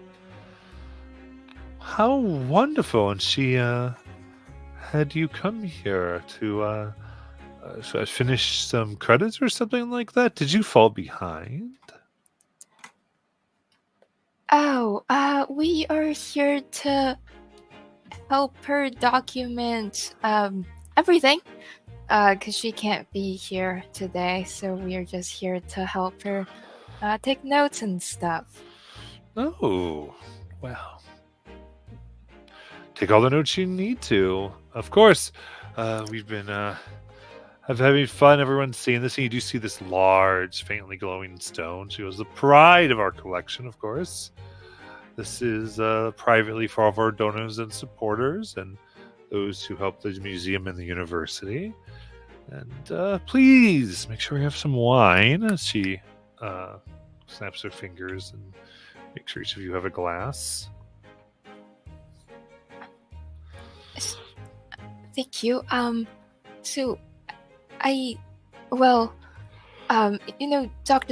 how wonderful! And she had you come here to finish some credits or something like that. Did you fall behind? Oh, we are here to help her document everything. Because she can't be here today, so we are just here to help her take notes and stuff. Oh, well. Take all the notes you need to. Of course, we've been having fun. Everyone's seeing this, and you do see this large, faintly glowing stone. She goes, the pride of our collection, of course. This is privately for all of our donors and supporters, and those who help the museum and the university. And please make sure we have some wine. She snaps her fingers and makes sure each of you have a glass. Thank you. So Dr.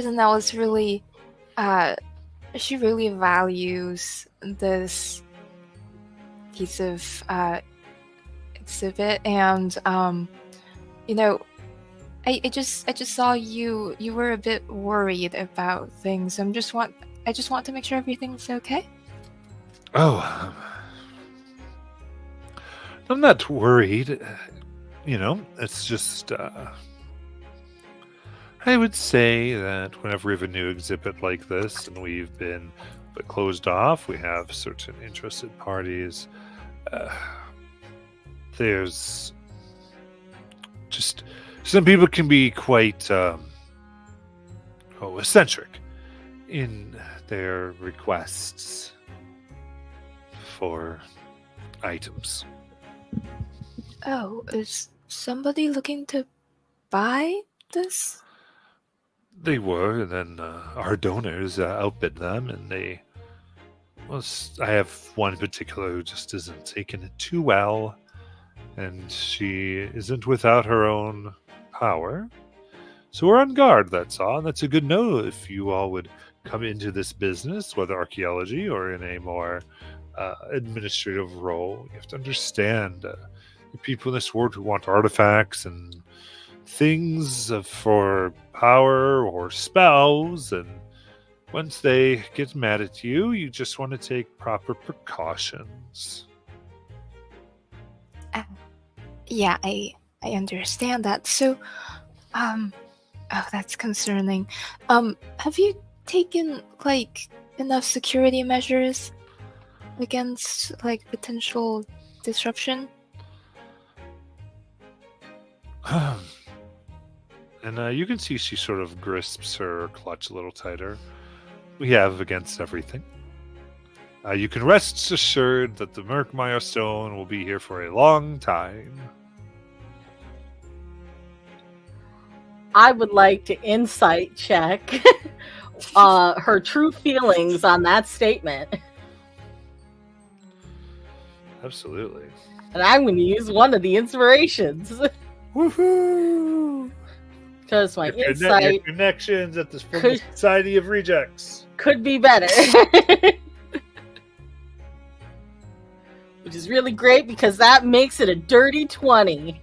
Zanel is really, she really values this piece of exhibit, and I just saw you were a bit worried about things. I just want to make sure everything's okay. Oh, I'm not worried. It's just I would say that whenever we have a new exhibit like this and we've been closed off, we have certain interested parties. There's just some people can be quite eccentric in their requests for items. Oh, is somebody looking to buy this? They were, and then our donors outbid them, and they. Well, I have one in particular who just isn't taking it too well, and she isn't without her own power. So we're on guard, that's all. And that's a good note if you all would come into this business, whether archaeology or in a more administrative role. You have to understand the people in this world who want artifacts and things for power or spells, and once they get mad at you, you just want to take proper precautions. Yeah, I understand that. So, oh, that's concerning. Have you taken like enough security measures against like potential disruption? And you can see she sort of grasps her clutch a little tighter. We have against everything. You can rest assured that the Merkmeyer Stone will be here for a long time. I would like to insight check her true feelings on that statement. Absolutely. And I'm going to use one of the inspirations. Woohoo! Because my Your insight connections at this Society of Rejects could be better. Which is really great because that makes it a dirty 20.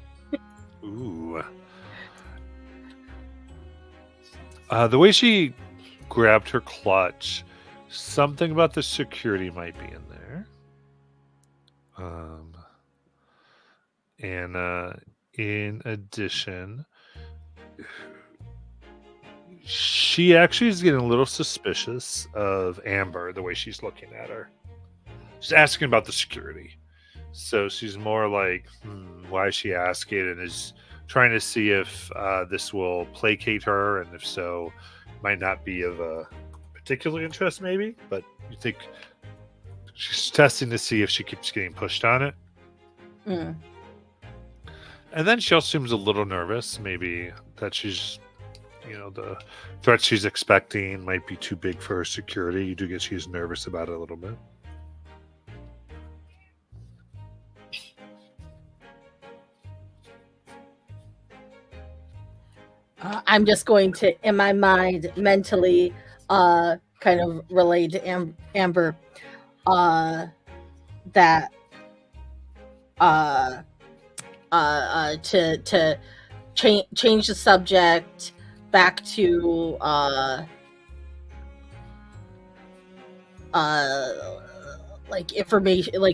Ooh. The way she grabbed her clutch, something about the security might be in there. And in addition, she actually is getting a little suspicious of Amber, the way she's looking at her. She's asking about the security. So she's more like, why is she asking? And is trying to see if this will placate her, and if so, might not be of a particular interest, maybe. But you think she's testing to see if she keeps getting pushed on it. Mm. And then she also seems a little nervous, maybe that she's, the threat she's expecting might be too big for her security. You do get she's nervous about it a little bit. I'm just going to, in my mind, mentally kind of relay to Amber that to change the subject back to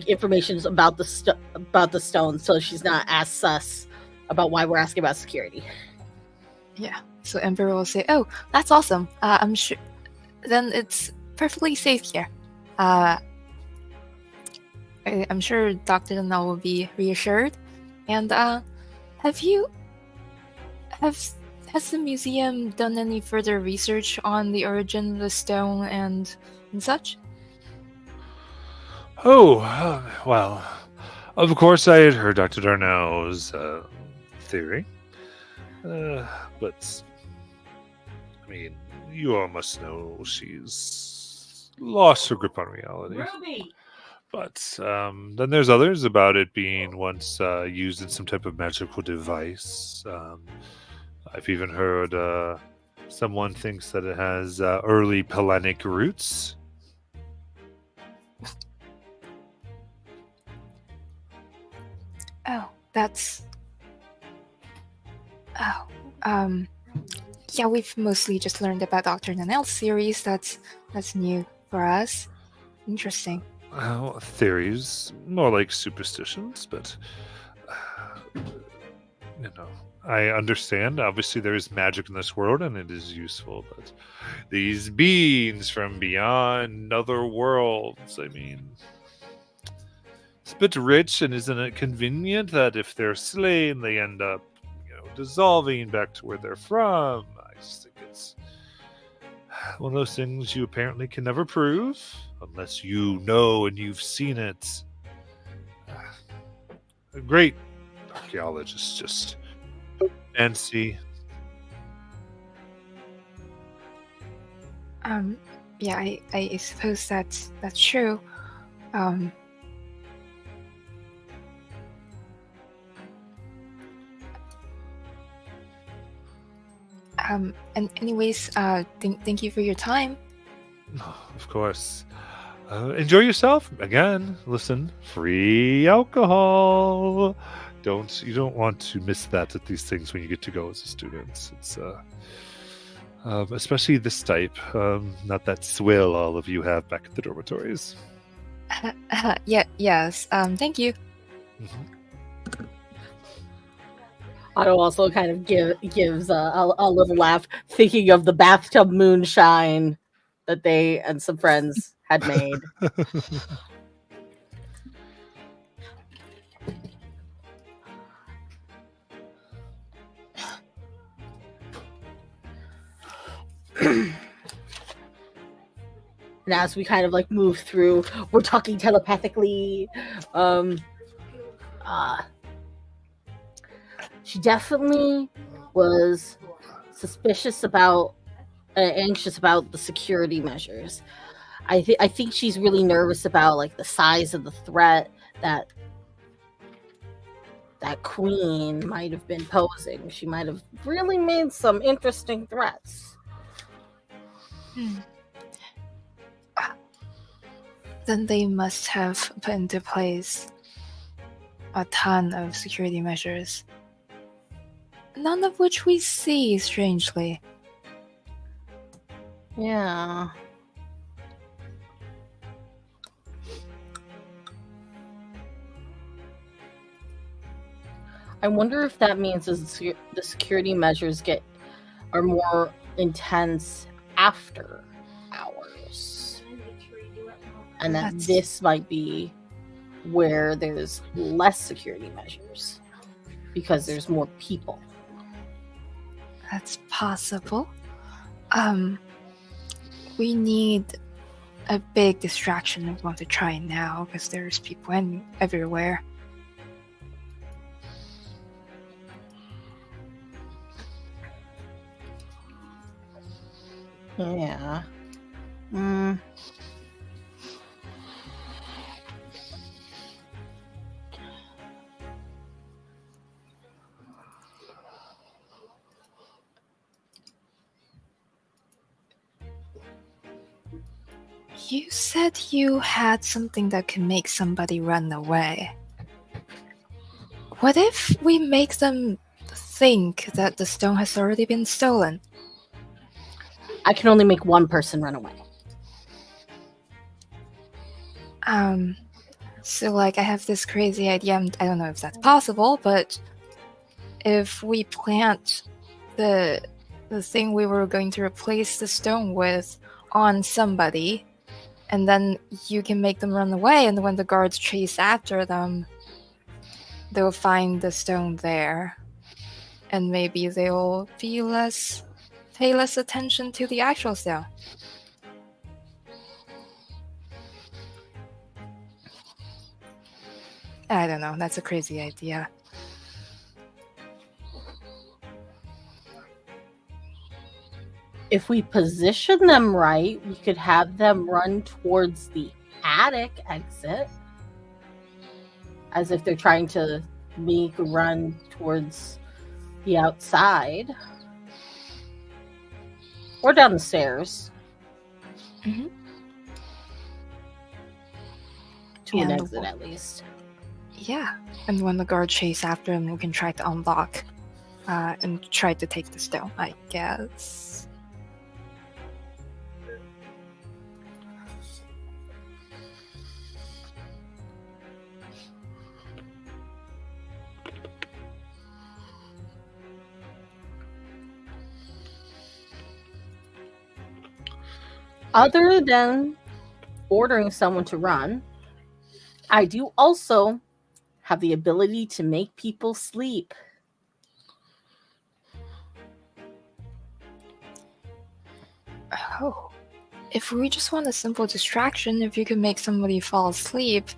information about the stone, so she's not as sus about why we're asking about security. Yeah. So Ember will say, "Oh, that's awesome. I'm sure. Then it's perfectly safe here. I'm sure Dr. Nell will be reassured. And has the museum done any further research on the origin of the stone and such?" Oh, well, of course I had heard Dr. Darnell's theory. But, I mean, you all must know she's lost her grip on reality. Ruby! But then there's others about it being once used in some type of magical device. I've even heard someone thinks that it has early Hellenic roots. Oh, that's... Oh, yeah, we've mostly just learned about Dr. Nanel's series. That's new for us. Interesting. Theories, more like superstitions, but I understand. Obviously, there is magic in this world, and it is useful. But these beings from beyond other worlds, I mean, it's a bit rich, and isn't it convenient that if they're slain, they end up, dissolving back to where they're from. I just think it's one of those things you apparently can never prove unless you know and you've seen it. A great archaeologist, just fancy. Yeah, I suppose that's true. And anyways, thank you for your time. Of course. Enjoy yourself. Again, listen, free alcohol. You don't want to miss that at these things when you get to go as a student. It's especially this type, not that swill all of you have back at the dormitories. Yes. Thank you. Mm-hmm. Otto also kind of gives a little laugh, thinking of the bathtub moonshine that they and some friends had made. And as we kind of like move through, we're talking telepathically. She definitely was suspicious about, anxious about the security measures. I think she's really nervous about like the size of the threat that queen might have been posing. She might have really made some interesting threats. Then they must have put into place a ton of security measures, none of which we see, strangely. Yeah. I wonder if that means the security measures are more intense after hours, and that this might be where there's less security measures because there's more people. That's possible. We need a big distraction. We want to try now because there's people everywhere. Yeah. You said you had something that can make somebody run away. What if we make them think that the stone has already been stolen? I can only make one person run away. So like I have this crazy idea. I don't know if that's possible, but if we plant the thing we were going to replace the stone with on somebody, and then you can make them run away, and when the guards chase after them, they'll find the stone there, and maybe they'll pay less attention to the actual stone. I don't know, that's a crazy idea. If we position them right, we could have them run towards the attic exit, as if they're trying to make a run towards the outside. Or down the stairs. Mm-hmm. To an exit, at least. Yeah, and when the guards chase after him, we can try to unlock and try to take the stone, I guess. Other than ordering someone to run, I do also have the ability to make people sleep. Oh. If we just want a simple distraction, if you could make somebody fall asleep,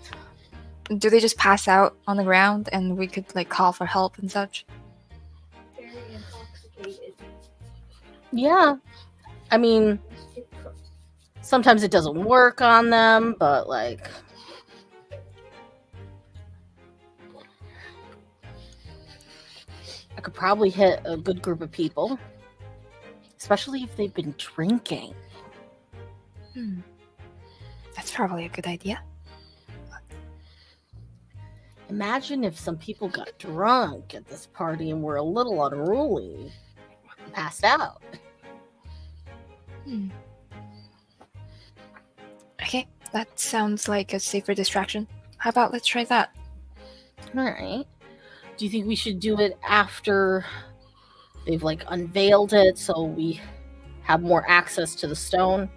do they just pass out on the ground and we could like call for help and such? Very intoxicated. Yeah. I mean, sometimes it doesn't work on them, but like I could probably hit a good group of people, especially if they've been drinking. That's probably a good idea. Imagine if some people got drunk at this party and were a little unruly and passed out. Okay, that sounds like a safer distraction. How about let's try that? All right. Do you think we should do it after they've like unveiled it so we have more access to the stone?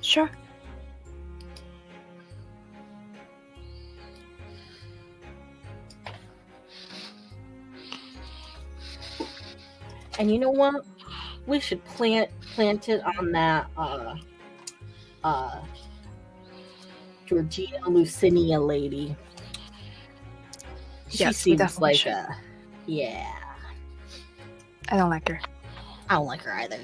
Sure. And you know what? We should plant it on that Georgina Lucinia lady. She Yes, we seems definitely like should. yeah. I don't like her. I don't like her either.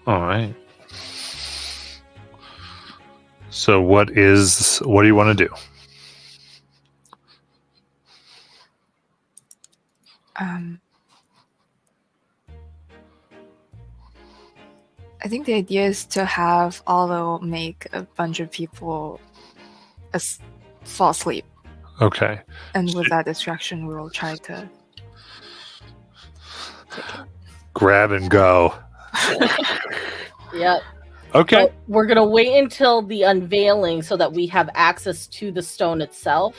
All right. So what do you want to do? I think the idea is to have Aldo make a bunch of people fall asleep. Okay. And with that distraction, we will try to take it. Grab and go. Yep. Okay. But we're gonna wait until the unveiling so that we have access to the stone itself,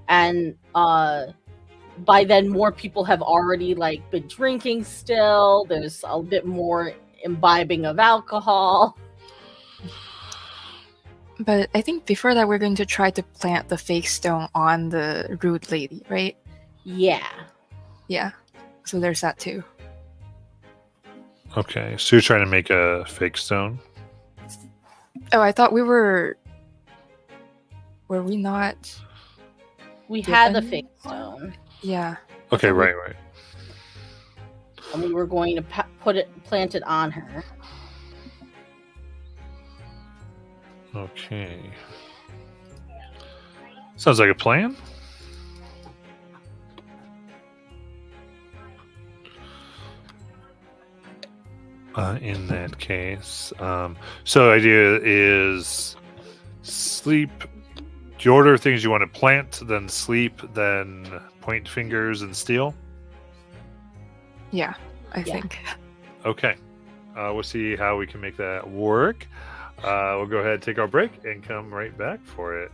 and by then more people have already like been drinking. Still, there's a bit more imbibing of alcohol. But I think before that, we're going to try to plant the fake stone on the rude lady, right? Yeah. Yeah. So there's that too. Okay. So you're trying to make a fake stone? Oh, I thought we were. Were we not? We had the Given fake one? stone, Yeah. Okay, thought we- right. and we were going to plant it on her. Okay. Sounds like a plan. In that case, so the idea is sleep. Do you order things you want to plant, then sleep, then point fingers and steal? Yeah, I Yeah. think. Okay. We'll see how we can make that work. We'll go ahead and take our break and come right back for it.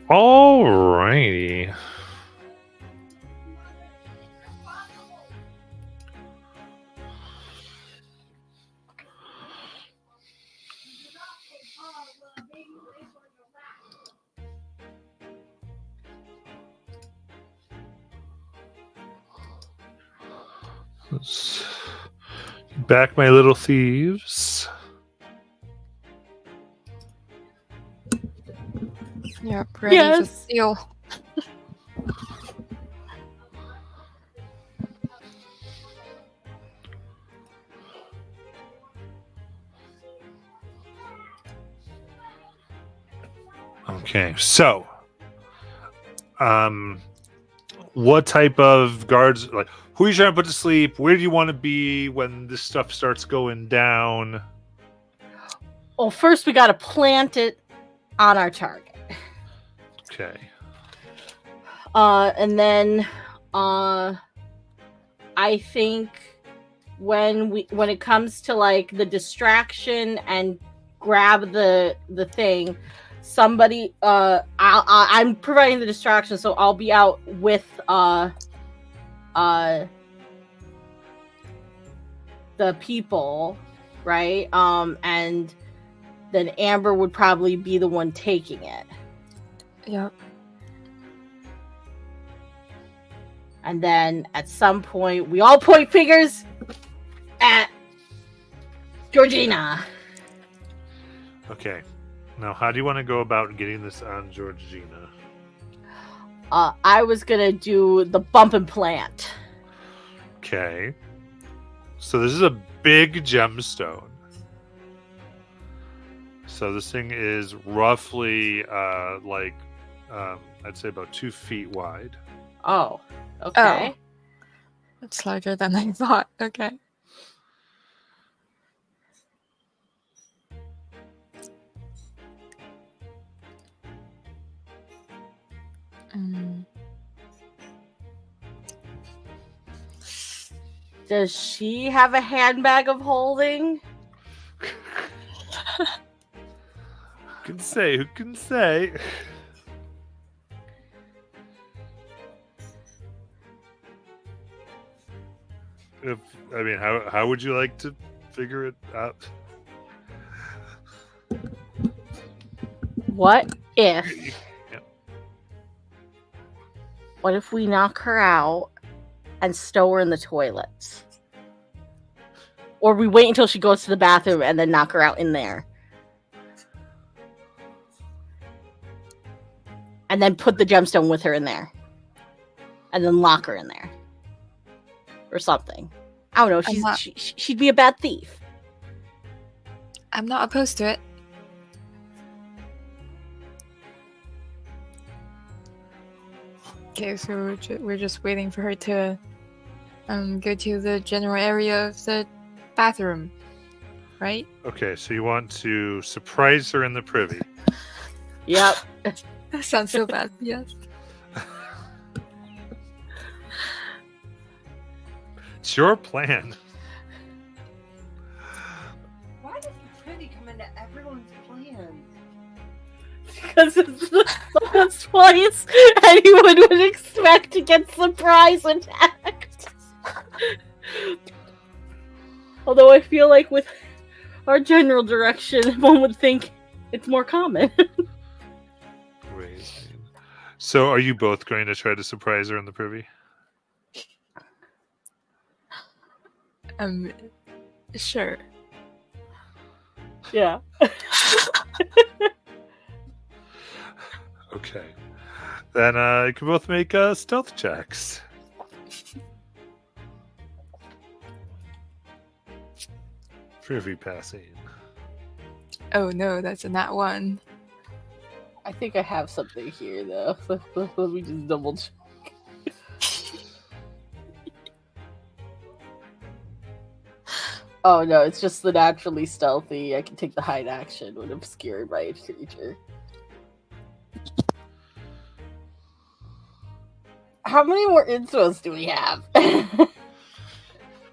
Alrighty. Let's back my little thieves. Yep, ready to Yes. steal. Okay, so, what type of guards? Like, who are you trying to put to sleep? Where do you want to be when this stuff starts going down? Well, first we got to plant it on our target. Okay. And then I think when it comes to like the distraction and grab the thing, somebody I'm providing the distraction, so I'll be out with the people, right? And then Amber would probably be the one taking it. Yep. And then at some point, we all point fingers at Georgina. Okay. Now, how do you want to go about getting this on Georgina? I was gonna do the bump and plant. Okay. So this is a big gemstone. So this thing is roughly I'd say about 2 feet wide. Oh, okay. It's larger than I thought. Okay. Does she have a handbag of holding? Who can say? Who can say? How would you like to figure it out? What if? Yep. What if we knock her out and stow her in the toilets? Or we wait until she goes to the bathroom and then knock her out in there. And then put the gemstone with her in there. And then lock her in there. Or something. I don't know. She'd be a bad thief. I'm not opposed to it. Okay, so we're just waiting for her to go to the general area of the bathroom, right? Okay, so you want to surprise her in the privy. Yep. That sounds so bad. Yes. It's your plan. Why does the privy come into everyone's plans? Because it's the first place anyone would expect to get surprise attacked. Although I feel like with our general direction, one would think it's more common. So are you both going to try to surprise her in the privy? Sure. Yeah. Okay. Then you can both make stealth checks. Privy passing. Oh no, that's a nat 1. I think I have something here, though. Let me just double check. Oh no, it's just the naturally stealthy. I can take the hide action when obscured by a creature. How many more insos do we have?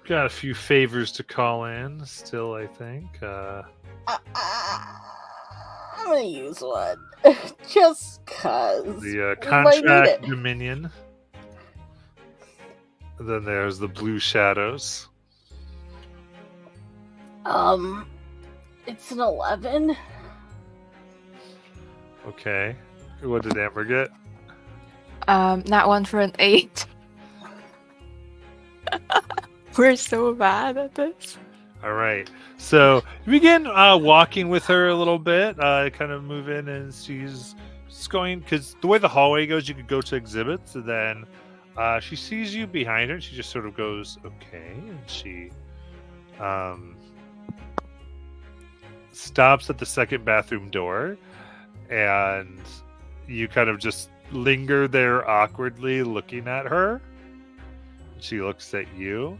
Got a few favors to call in still, I think. gonna use one. Just cause. The we might need contract it. dominion. Then there's the blue shadows. It's an 11. Okay. What did Amber get? Not one for an 8. We're so bad at this. All right. So you begin walking with her a little bit, kind of move in, and she's just going, because the way the hallway goes, you could go to exhibits, and then she sees you behind her, and she just sort of goes, okay, and she stops at the second bathroom door, and you kind of just linger there awkwardly looking at her. She looks at you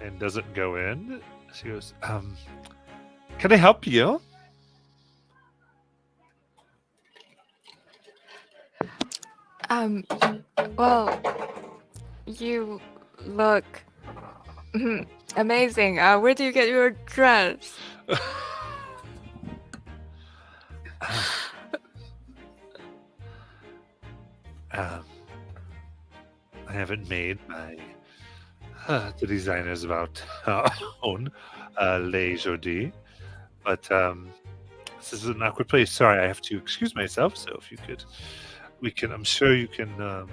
and doesn't go in. She goes, can I help you? Well, you look amazing. Where do you get your dress? I haven't made my the designers of our own Les Jody, but this is an awkward place. Sorry, I have to excuse myself. So if you could, I'm sure you can.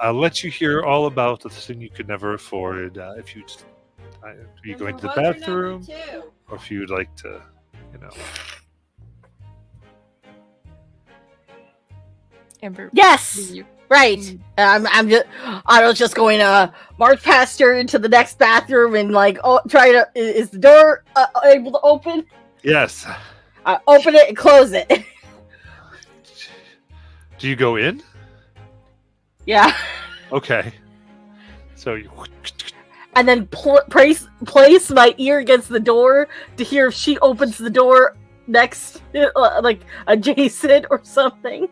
I'll let you hear all about the thing you could never afford. If you just, are you going to the bathroom, or if you'd like to, Amber. Yes. You. Right. I was just going to march past her into the next bathroom and try to. Is the door able to open? Yes. Open it and close it. Do you go in? Yeah. Okay. So you. And then place my ear against the door to hear if she opens the door next, adjacent or something.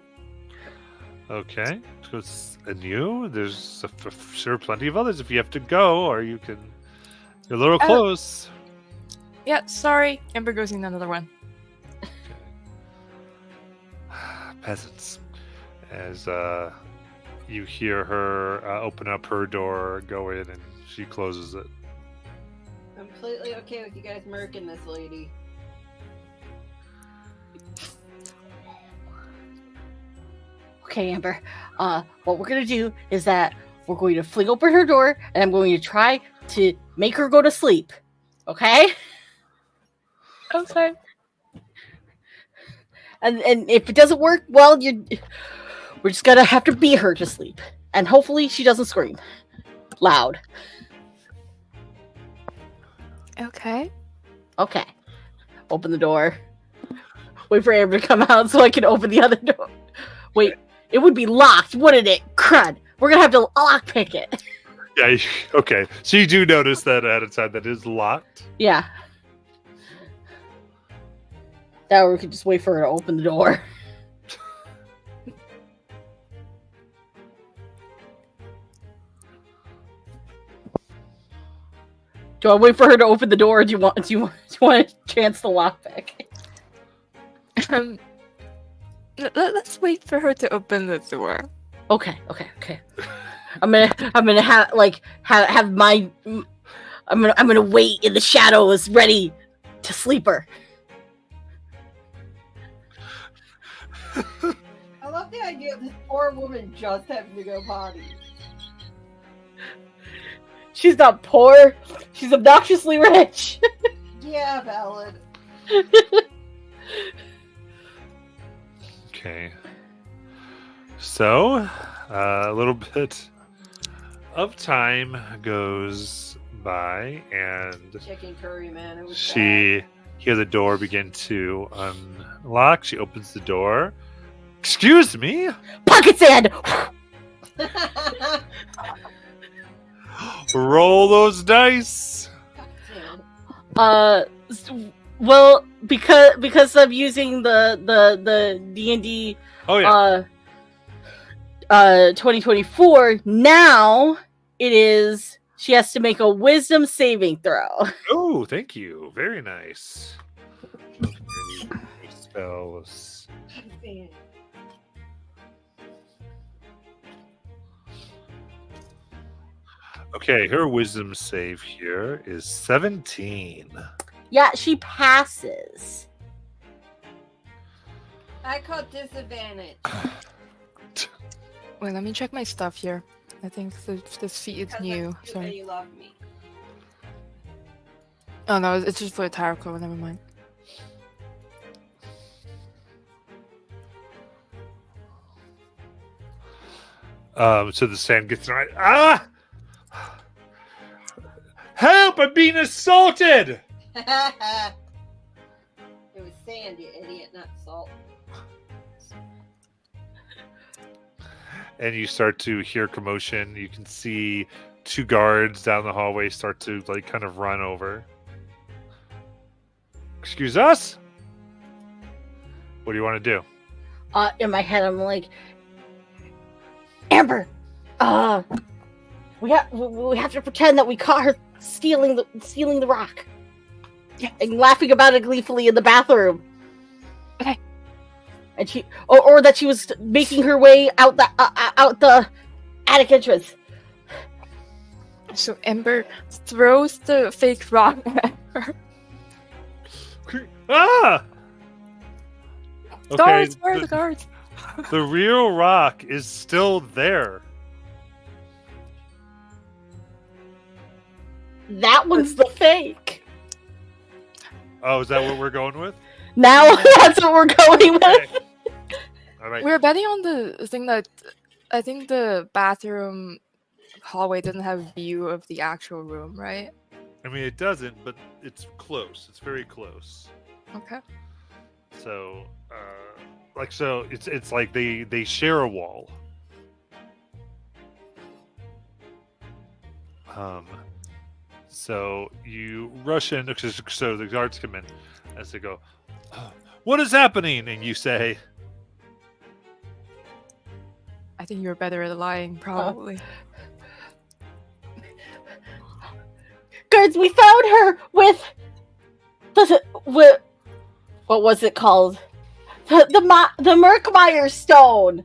Okay. And there's sure plenty of others if you have to go, or you can. You're a little close. Yeah, sorry. Amber goes in another one. Peasants. As you hear her open up her door, go in, and she closes it. I'm completely okay with you guys murking this lady. Okay, Amber. What we're gonna do is that we're going to fling open her door, and I'm going to try to make her go to sleep. Okay? Okay. And if it doesn't work, well, we're just gonna have to beat her to sleep, and hopefully she doesn't scream loud. Okay. Okay. Open the door. Wait for Amber to come out so I can open the other door. Wait, it would be locked, wouldn't it? Crud. We're gonna have to lockpick it. Yeah. Okay. So you do notice that ahead of time that is locked. Yeah. That or we could just wait for her to open the door. Do I wait for her to open the door, or do you want a chance to lockpick? Let's wait for her to open the door. Okay. I'm gonna have my. I'm gonna wait in the shadows, ready to sleep her. I love the idea of this poor woman just having to go potty. She's not poor. She's obnoxiously rich. Yeah, valid. Okay. So, a little bit of time goes by, and Chicken curry, man. It was she hears the door begin to unlock. She opens the door. Excuse me? Pocket sand. bad. Roll those dice. Well, because I'm using the D&D Oh yeah. 2024, now it is she has to make a wisdom saving throw. Oh, thank you. Very nice. spells. Okay, her wisdom save here is 17. Yeah, she passes. I call disadvantage. Wait, let me check my stuff here. I think this feat is Because new. that's cute Sorry. that you love me. Oh no, it's just for a tarot card. Never mind. So the sand gets right. Ah! Help! I'm being assaulted! It was sand, you idiot, not salt. And you start to hear commotion. You can see 2 guards down the hallway start to like kind of run over. Excuse us? What do you want to do? In my head, I'm like, Amber, we have to pretend that we caught her stealing the rock. Yeah. And laughing about it gleefully in the bathroom. Okay. And she, or that she was making her way out the attic entrance. So Ember throws the fake rock at her. Ah! Guards, where are the guards? The real rock is still there. That one's the fake. Oh, is that what we're going with? Now that's what we're going with. Okay. All right. We're betting on the thing that I think the bathroom hallway doesn't have a view of the actual room, right? I mean, it doesn't, but it's close. It's very close. Okay. So, it's like they share a wall. So you rush in. So the guards come in as they go. What is happening? And you say, I think you're better at lying, probably. Guards, we found her with what was it called? The Merkmeyer stone.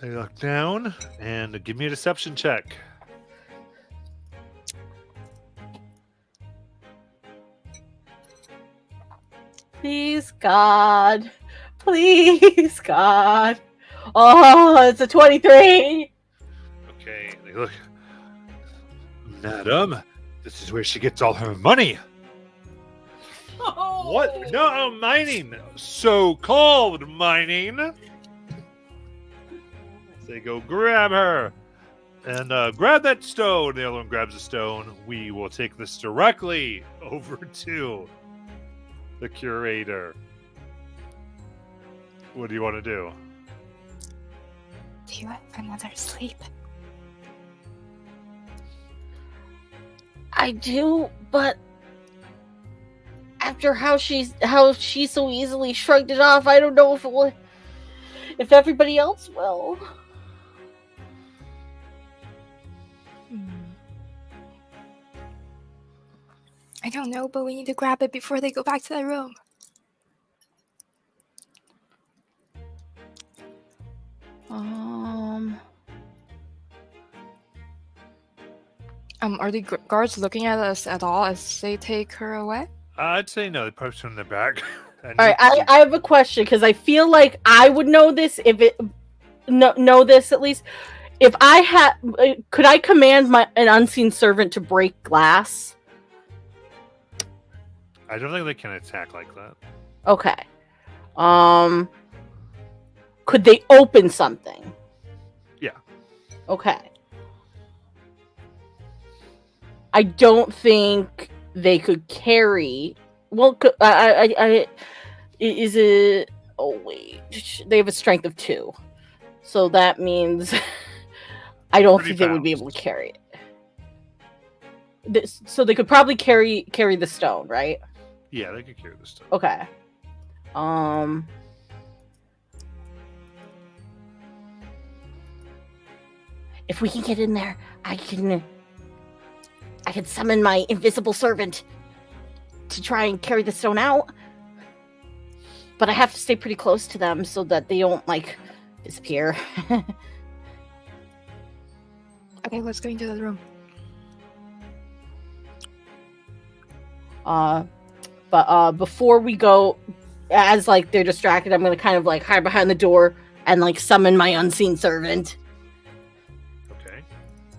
They look down and give me a deception check. Please, God. Please, God. Oh, it's a 23. Okay, they look. Madam, this is where she gets all her money. Oh. What? No, mining. So-called mining. They go grab her and grab that stone. The other one grabs the stone. We will take this directly over to the curator. What do you want to do? Do you have another sleep? I do, but after how she so easily shrugged it off, I don't know if everybody else will. I don't know, but we need to grab it before they go back to their room. Are the guards looking at us at all as they take her away? I'd say no. They probably turn their back. All right, I have a question because I feel like I would know this if it know this at least. If I had, could I command an unseen servant to break glass? I don't think they can attack like that. Okay. Could they open something? Yeah. Okay. I don't think they could carry. Well, is it? Oh wait, they have a strength of 2, so that means I don't think they would be able to carry it. So they could probably carry the stone, right? Yeah, they could carry the stone. Okay. If we can get in there, I can summon my invisible servant. to try and carry the stone out. But I have to stay pretty close to them so that they don't, like, disappear. Okay, let's go into the room. But before we go, as, like, they're distracted, I'm going to kind of, like, hide behind the door and, like, summon my unseen servant. Okay.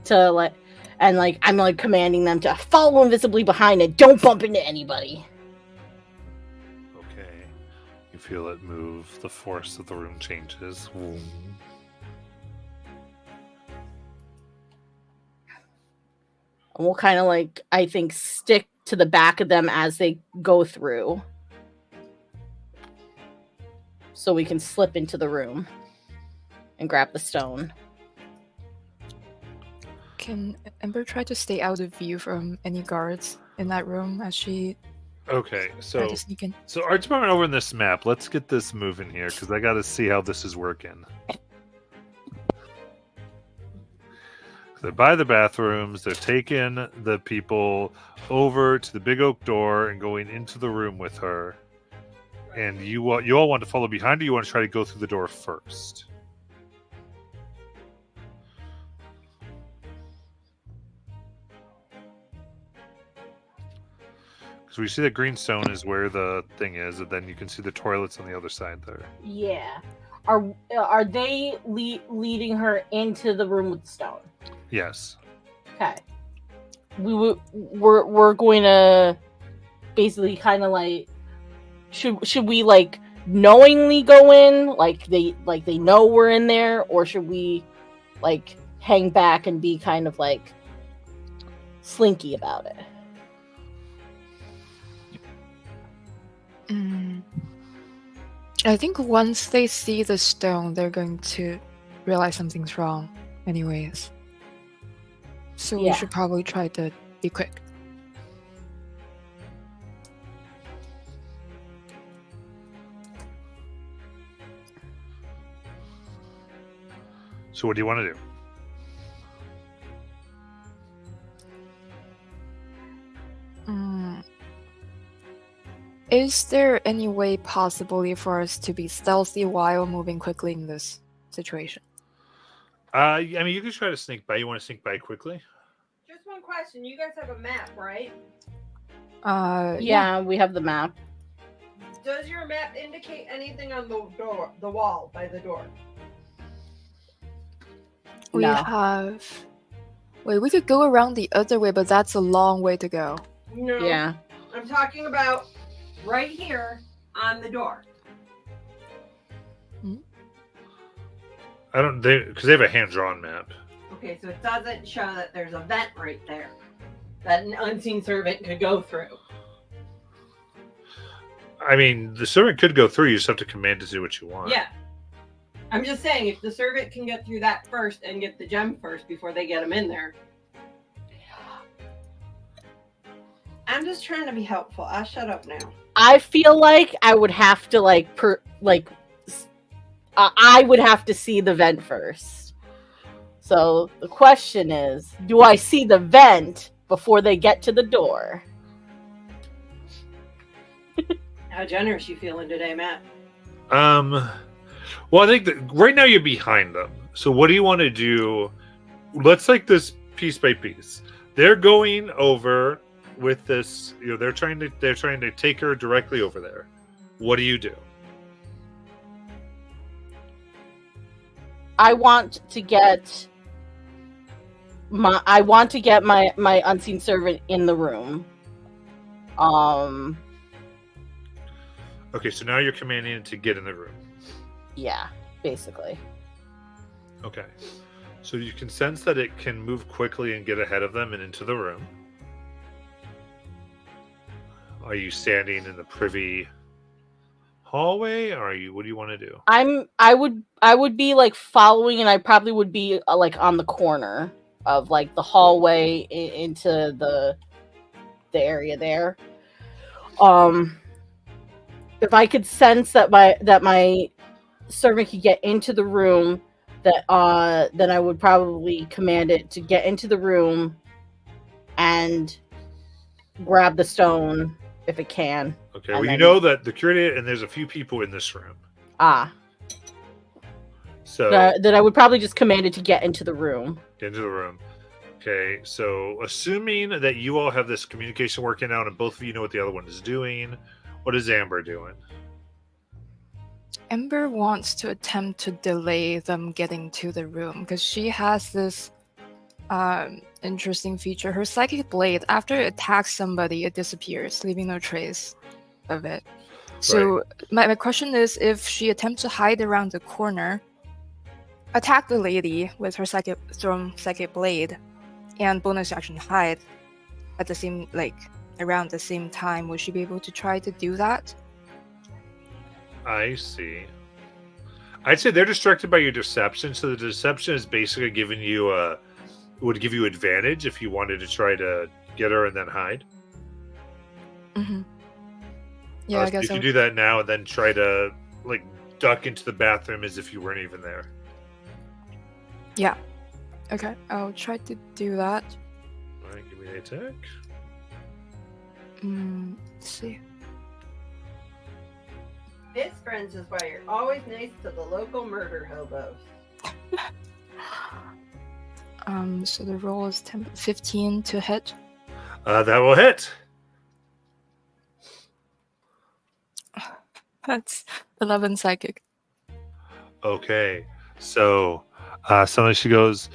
To, like, and, like, I'm, like, commanding them to follow invisibly behind it. Don't bump into anybody. Okay. You feel it move. The force of the room changes. Vroom. And we'll kind of, like, I think, stick to the back of them as they go through. So we can slip into the room and grab the stone. Can Ember try to stay out of view from any guards in that room as she Okay, tries so to sneak in? art department over in this map. Let's get this moving here because I got to see how this is working. They're by the bathrooms. They're taking the people over to the big oak door and going into the room with her. And you all want to follow behind, or you want to try to go through the door first? Because we see that green stone is where the thing is, and then you can see the toilets on the other side there. Yeah. Are they leading her into the room with the stone? Yes. Okay. We're going to basically kind of like should we like knowingly go in like they know we're in there, or should we like hang back and be kind of like slinky about it? I think once they see the stone, they're going to realize something's wrong anyways. So we should probably try to be quick. So what do you want to do? Is there any way possibly for us to be stealthy while moving quickly in this situation? I mean, you can try to sneak by. You want to sneak by quickly? Just one question. You guys have a map, right? Yeah, we have the map. Does your map indicate anything on the door, the wall by the door? We No. have... Wait, we could go around the other way, but that's a long way to go. No. Yeah. I'm talking about right here on the door. I don't, because they have a hand-drawn map. Okay, so it doesn't show that there's a vent right there that an unseen servant could go through. I mean, the servant could go through. You just have to command to do what you want. Yeah. I'm just saying, if the servant can get through that first and get the gem first before they get him in there. I'm just trying to be helpful. I'll shut up now. I feel like I would have to I would have to see the vent first. So the question is, do I see the vent before they get to the door? How generous you feeling today, Matt? Well, I think that right now you're behind them. So what do you want to do? Let's take this piece by piece. They're going over with this. You know, they're trying to take her directly over there. What do you do? I want to get my unseen servant in the room. Okay, so now you're commanding it to get in the room. Yeah, basically. Okay. So you can sense that it can move quickly and get ahead of them and into the room. Are you standing in the privy hallway, or what do you want to do? I would be like following, and I probably would be like on the corner of like the hallway into the area there. If I could sense that my servant could get into the room, that then I would probably command it to get into the room and grab the stone if it can. Okay, And well, you then- know that the curator and there's a few people in this room. So That I would probably just command it to get into the room. get into the room. Okay, so assuming that you all have this communication working out and both of you know what the other one is doing, what is Amber doing? Ember wants to attempt to delay them getting to the room because she has this interesting feature. Her psychic blade, after it attacks somebody, it disappears, leaving no trace of it. So my question is, if she attempts to hide around the corner, attack the lady with her psychic blade, and bonus action hide at the same, like, around the same time, would she be able to try to do that? I see. I'd say they're distracted by your deception, so the deception is basically giving you would give you advantage if you wanted to try to get her and then hide. Mm-hmm. Yeah, I So guess you could do that now and then try to like duck into the bathroom as if you weren't even there. Yeah. Okay, I'll try to do that. All right, give me the attack. Let's see. This, friends, is why you're always nice to the local murder hobos. So the roll is 15 to hit. That will hit. That's 11 psychic. Okay, so suddenly she goes,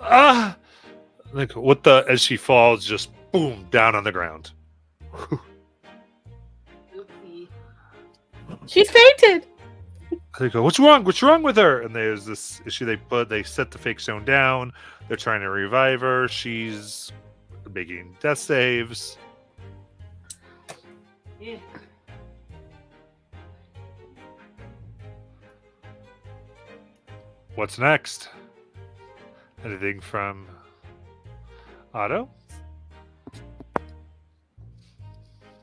like what the? As she falls, just boom down on the ground. Oopsie. She's fainted. They go, what's wrong? What's wrong with her? And there's this issue they set the fake stone down. They're trying to revive her. She's making death saves. Yeah. What's next? Anything from Otto?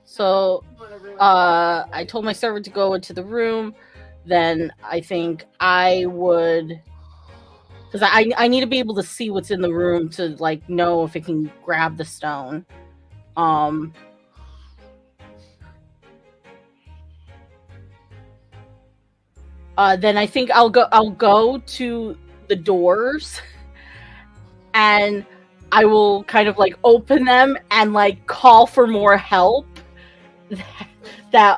So I told my servant to go into the room. Then I think I would, because I need to be able to see what's in the room to like know if it can grab the stone. Then I think I'll go to the doors and I will kind of like open them and like call for more help. That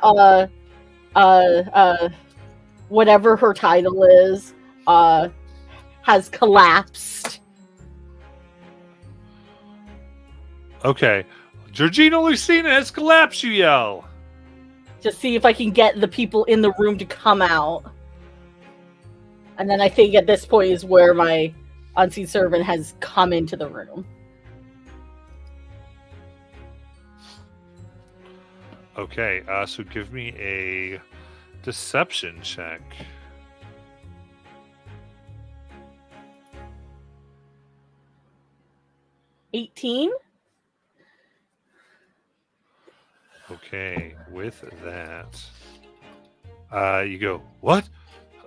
whatever her title is has collapsed. Okay. Georgina Lucina has collapsed, you yell. To see if I can get the people in the room to come out. And then I think at this point is where my unseen servant has come into the room. Okay, so give me a deception check. $18. Okay, with that, you go, what?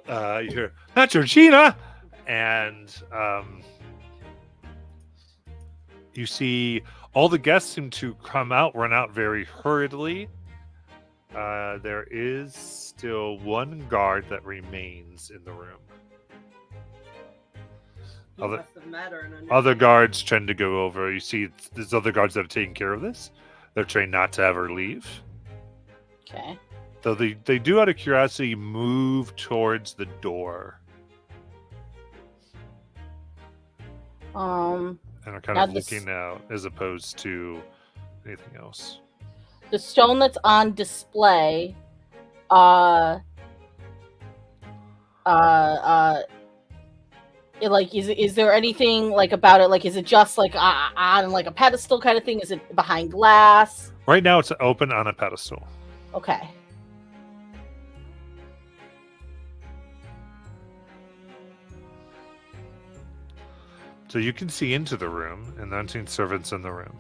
You hear, not Georgina! And you see all the guests seem to run out very hurriedly. There is still one guard that remains in the room. He must have met her and Other understood. guards tend to go over. You see, there's other guards that are taking care of this. They're trained not to have her leave. Okay. Though they do, out of curiosity, move towards the door Um, and are kind Now of this- looking out as opposed to anything else. the stone that's on display, is there anything like about it? Like, is it just like on like a pedestal kind of thing? Is it behind glass? Right now, it's open on a pedestal. Okay. So you can see into the room, and the unseen servants in the room.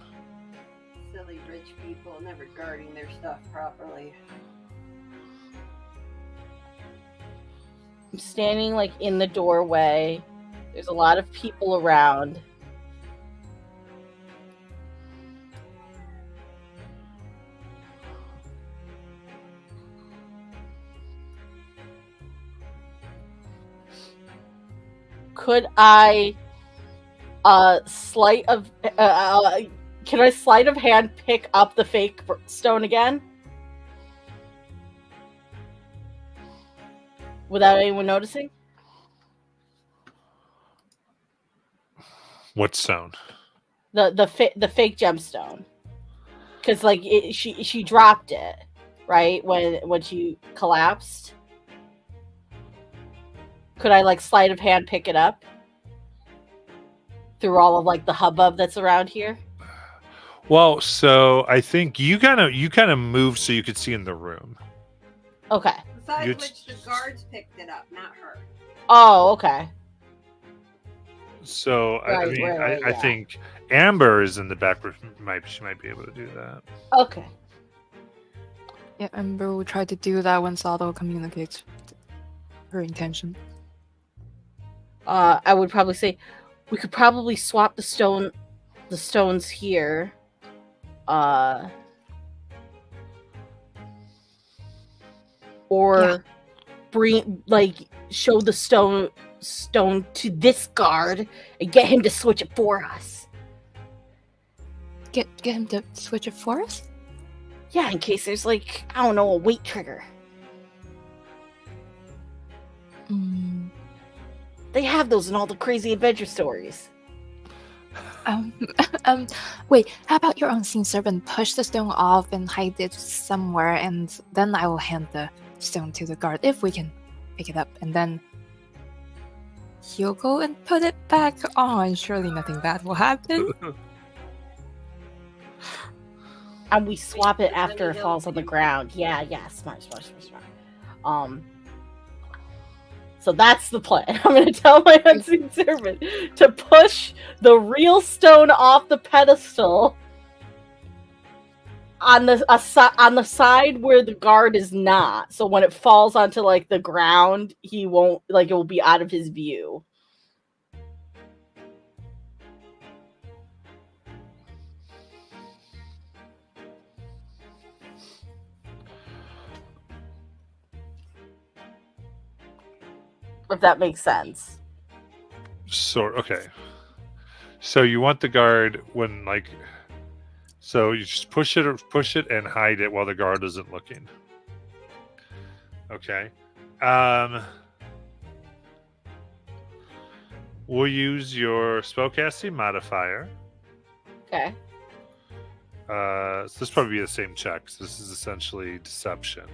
Silly rich people never guarding their stuff properly. I'm standing like in the doorway. There's a lot of people around. could I sleight of can I sleight of hand pick up the fake stone again without anyone noticing? What stone? The fake gemstone, because like she dropped it right when she collapsed. Could I like sleight of hand pick it up through all of like the hubbub that's around here? Well, so I think you kind of moved so you could see in the room. Okay. Besides You'd- which, the guards picked it up, not her. Oh, okay. So I Right, mean, right, I yeah. think Amber is in the back. She might be able to do that. Okay. Yeah, Amber will try to do that when Sado communicates her intention. I would probably say we could probably swap the stones here. Or bring show the stone to this guard and get him to switch it for us. Get him to switch it for us? Yeah, in case there's I don't know, a weight trigger. Mm, They have those in all the crazy adventure stories. wait, how about your unseen servant push the stone off and hide it somewhere, and then I will hand the stone to the guard if we can pick it up, and then he'll go and put it back on. Surely nothing bad will happen. And we swap it after Really it falls on the don't- ground. Yeah, smart. So that's the plan. I'm going to tell my unseen servant to push the real stone off the pedestal on the side where the guard is not. So when it falls onto the ground, he won't it will be out of his view. If that makes sense. Okay. So you want the guard when so you just push it and hide it while the guard isn't looking. Okay. We'll use your spellcasting modifier. Okay. So this probably be the same check. So this is essentially deception.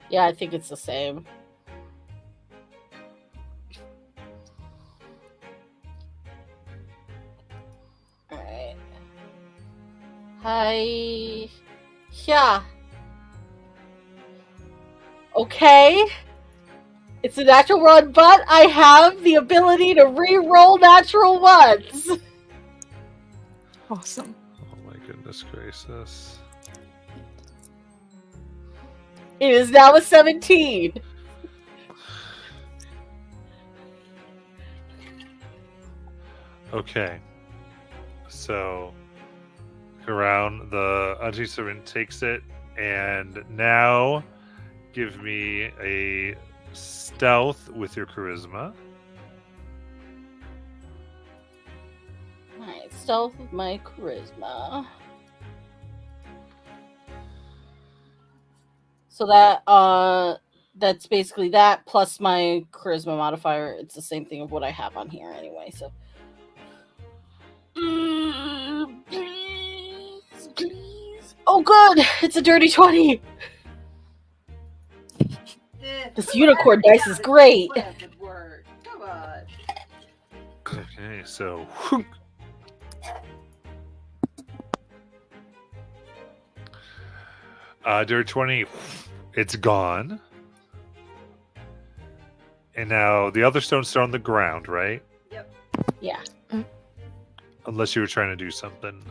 Yeah, I think it's the same. Alright. Hi. Yeah. Okay. It's a natural one, but I have the ability to re-roll natural ones. Awesome. Oh my goodness gracious. It is now a 17. Okay. So around the unseen servant takes it, and now give me a stealth with your charisma. Alright, stealth with my charisma. So that's basically that plus my charisma modifier. It's the same thing of what I have on here anyway, so please. Oh good! It's a dirty 20! This unicorn dice is great. Good word. Come on. Okay, so dirty 20, it's gone. And now the other stone's still on the ground, right? Yep. Yeah. Unless you were trying to do something.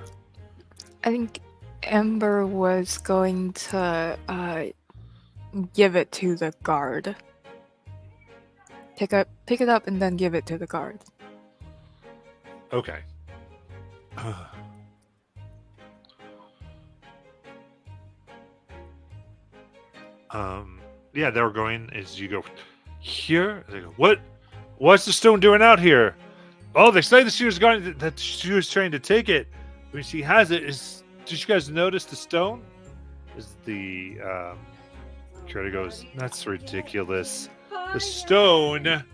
I think Amber was going to give it to the guard. Pick it up and then give it to the guard. Okay. Yeah, they were going as you go here. They go, what's the stone doing out here? Oh, they say that she was trying to take it. When she has it, did you guys notice the stone? Is the Curly goes, that's ridiculous. The stone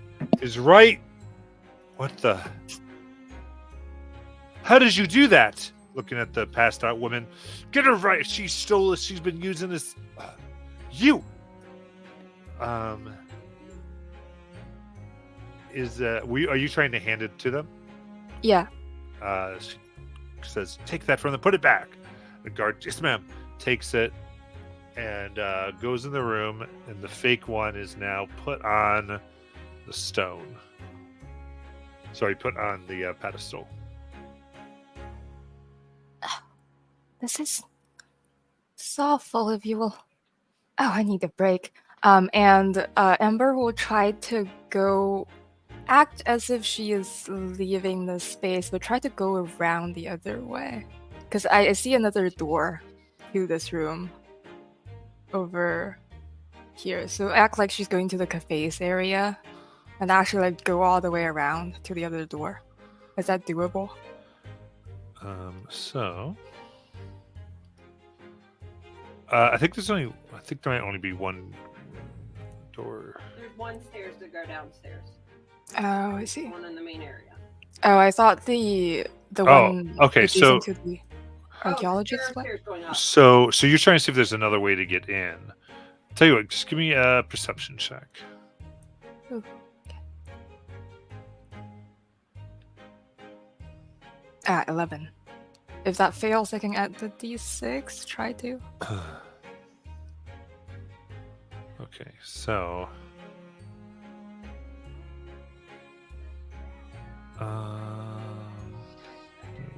is right. What the? How did you do that? Looking at the passed out woman. Get her right. She stole this. She's been using this. You. Are you trying to hand it to them? Yeah. She says, take that from them. Put it back. The guard, yes, ma'am, takes it and goes in the room. And the fake one is now put on the stone. Sorry, put on the pedestal. This is awful. If you will. Oh, I need a break. And Ember will try to act as if she is leaving the space, but try to go around the other way. Because I see another door to this room over here. So act like she's going to the cafes area and actually like go all the way around to the other door. Is that doable? I think there might only be one door. There's one stairs to go downstairs. Oh, I see. One in the main area. Oh, I thought the one. Okay, is so to the archaeologist one. So you're trying to see if there's another way to get in. Tell you what, just give me a perception check. Ooh, okay. 11. If that fails, I can add the d6. Try to. Okay, so.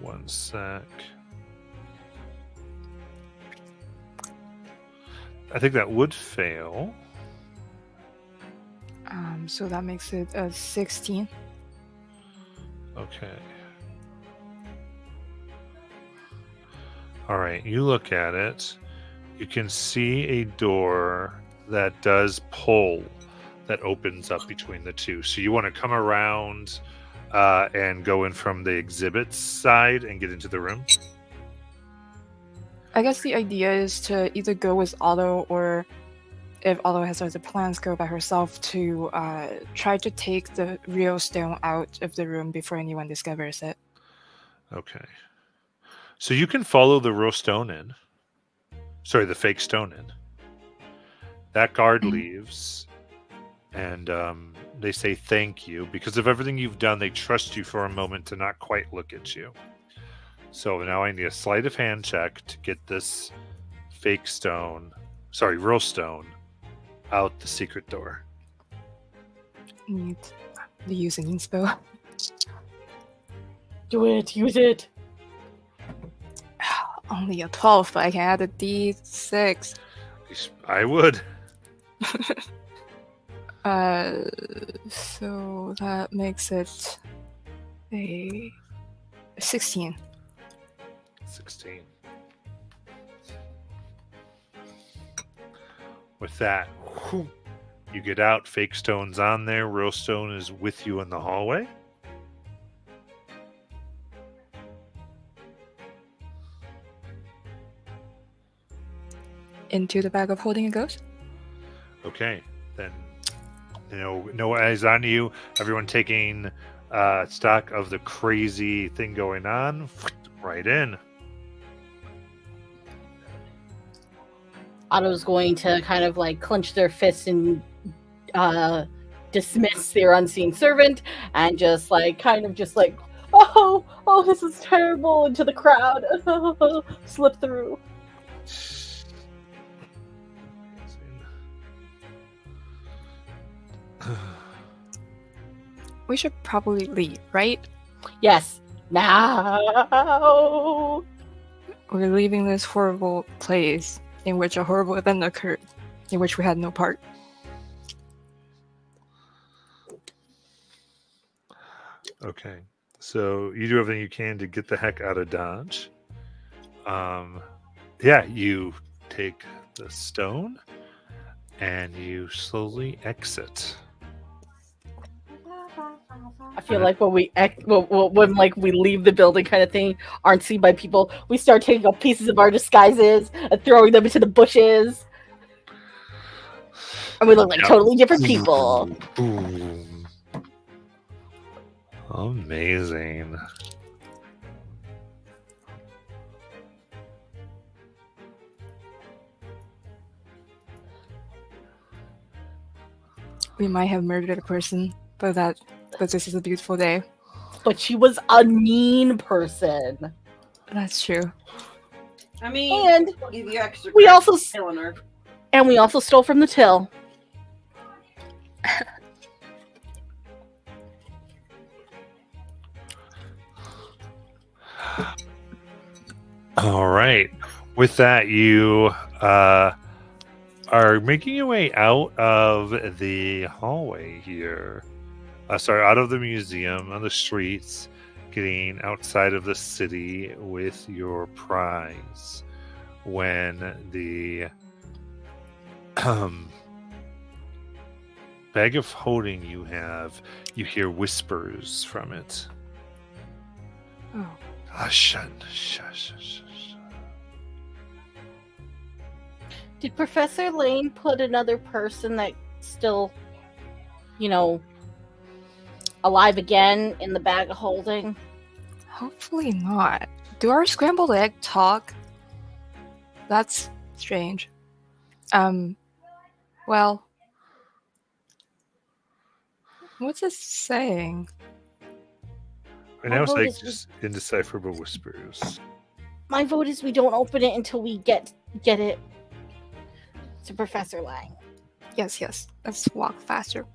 One sec. I think that would fail. So that makes it a 16. Okay. All right, you look at it. You can see a door that does pull, that opens up between the two. So you want to come around and go in from the exhibit side and get into the room? I guess the idea is to either go with Otto, or if Otto has other plans, go by herself to try to take the real stone out of the room before anyone discovers it. Okay. So you can follow the real stone in. Sorry, the fake stone in. That guard leaves, and they say thank you. Because of everything you've done, they trust you for a moment to not quite look at you. So now I need a sleight of hand check to get this real stone, out the secret door. Need to use an inspo. Do it. Use it. Only a 12, but I can add a d6. I would. So that makes it a 16. 16. With that, you get out. Fake stone's on there. Real stone is with you in the hallway. Into the bag of holding a ghost? Okay, then no eyes on you. Everyone taking stock of the crazy thing going on. Right in. Otto's going to kind of like clench their fists and dismiss their unseen servant, and just like oh, this is terrible, into the crowd. Slip through. We should probably leave, right? Yes. Now. We're leaving this horrible place in which a horrible event occurred, in which we had no part. Okay, So you do everything you can to get the heck out of Dodge. Yeah, you take the stone and you slowly exit. I feel like when when like we leave the building, kind of thing, aren't seen by people, we start taking up pieces of our disguises and throwing them into the bushes, and we look like Yep. totally different people. Boom. Amazing. We might have murdered a person, but this is a beautiful day. But she was a mean person, That's true. I mean, and we'll give you extra we credit also for killing her. stole from the till. All right. With that, you are making your way out of the hallway here. Out of the museum, on the streets, getting outside of the city with your prize. When the bag of holding you have, you hear whispers from it. Oh. Hush. Did Professor Lane put another person that's still, alive again in the bag of holding? Hopefully not. Do our scrambled egg talk? That's strange. Well, what's it saying? And My now it's vote like is just indecipherable whispers. My vote is we don't open it until we get it to Professor Lang. Yes. Let's walk faster.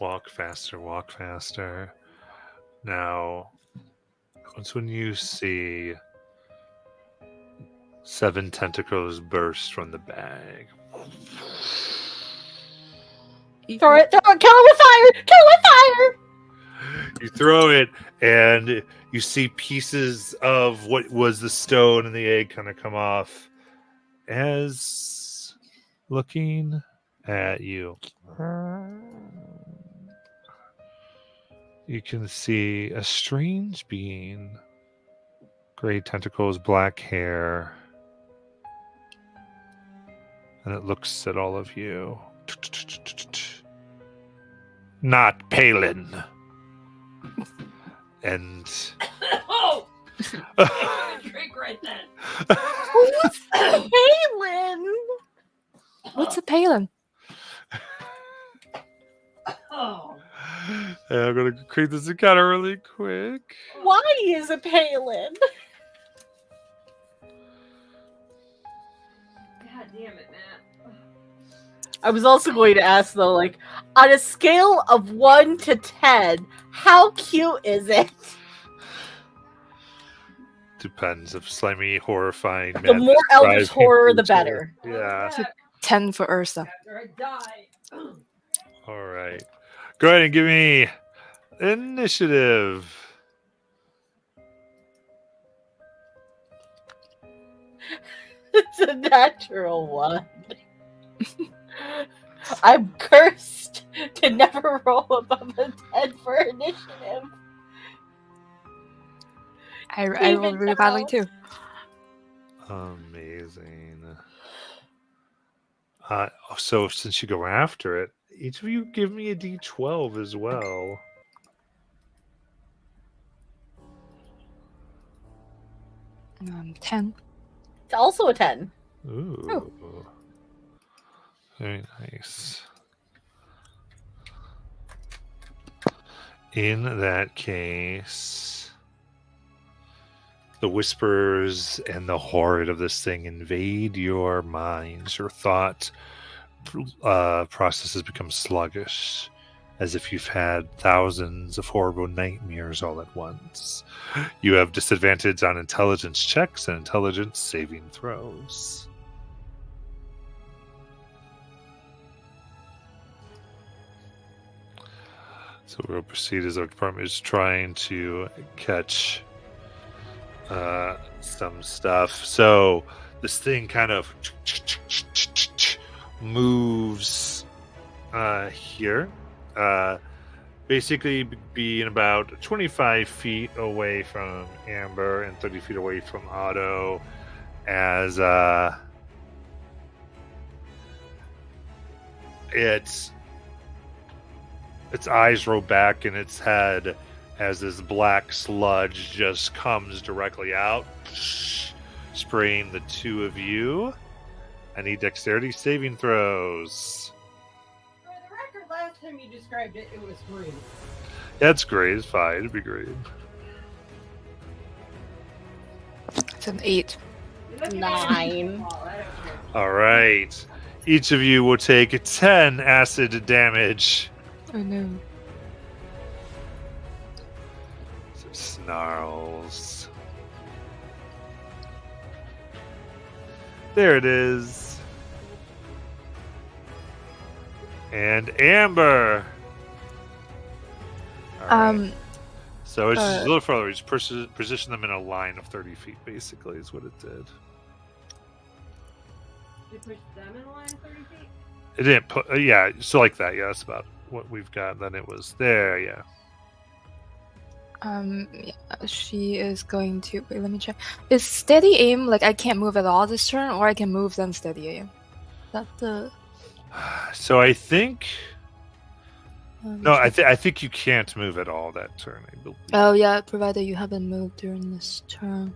Walk faster. Now, once when you see 7 tentacles burst from the bag. Throw it! Kill it with fire! You throw it, and you see pieces of what was the stone and the egg kind of come off as looking at you. You can see a strange being. Gray tentacles, black hair. And it looks at all of you. Not Palin. And Oh! Drink right then. Who's Palin? What's a Palin? Oh. And I'm gonna create this encounter really quick. Why is it Palin? God damn it, Matt. I was also going to ask though, like, on a scale of 1 to 10, how cute is it? Depends if slimy, horrifying. The more Eldritch horror, the better. Yeah. 10 for Ursa. After I die. All right. Go ahead and give me initiative. It's a natural one. I'm cursed to never roll above a 10 for initiative. I Even rolled really badly now. too. Amazing. So since you go after it, each of you give me a d12 as well. Um, 10. It's also a 10. Ooh. Very nice. In that case, the whispers and the horror of this thing invade your minds. Your thought processes become sluggish, as if you've had thousands of horrible nightmares all at once. You have disadvantage on intelligence checks and intelligence saving throws. So we'll proceed as our department is trying to catch some stuff. So this thing kind of moves here. Basically being about 25 feet away from Amber and 30 feet away from Otto as its eyes roll back in its head as this black sludge just comes directly out, spraying the two of you. I need dexterity saving throws. For the record, last time you described it, it was green. That's great. It's fine. It'd be great. It's an 8. 9. All right. Each of you will take 10 acid damage. Oh no. Some snarls. There it is. And Amber. All right. So it's just a little further. Just position them in a line of 30 feet, basically, is what it did. You pushed them in a line 30 feet? It didn't put, yeah, so like that. Yeah, that's about what we've got. Then it was there, yeah. Yeah, she is going to. Wait, let me check. Is steady aim like I can't move at all this turn, or I can move then steady aim? That the. So I think. No, I think you can't move at all that turn. I believe. Oh yeah, provided you haven't moved during this turn.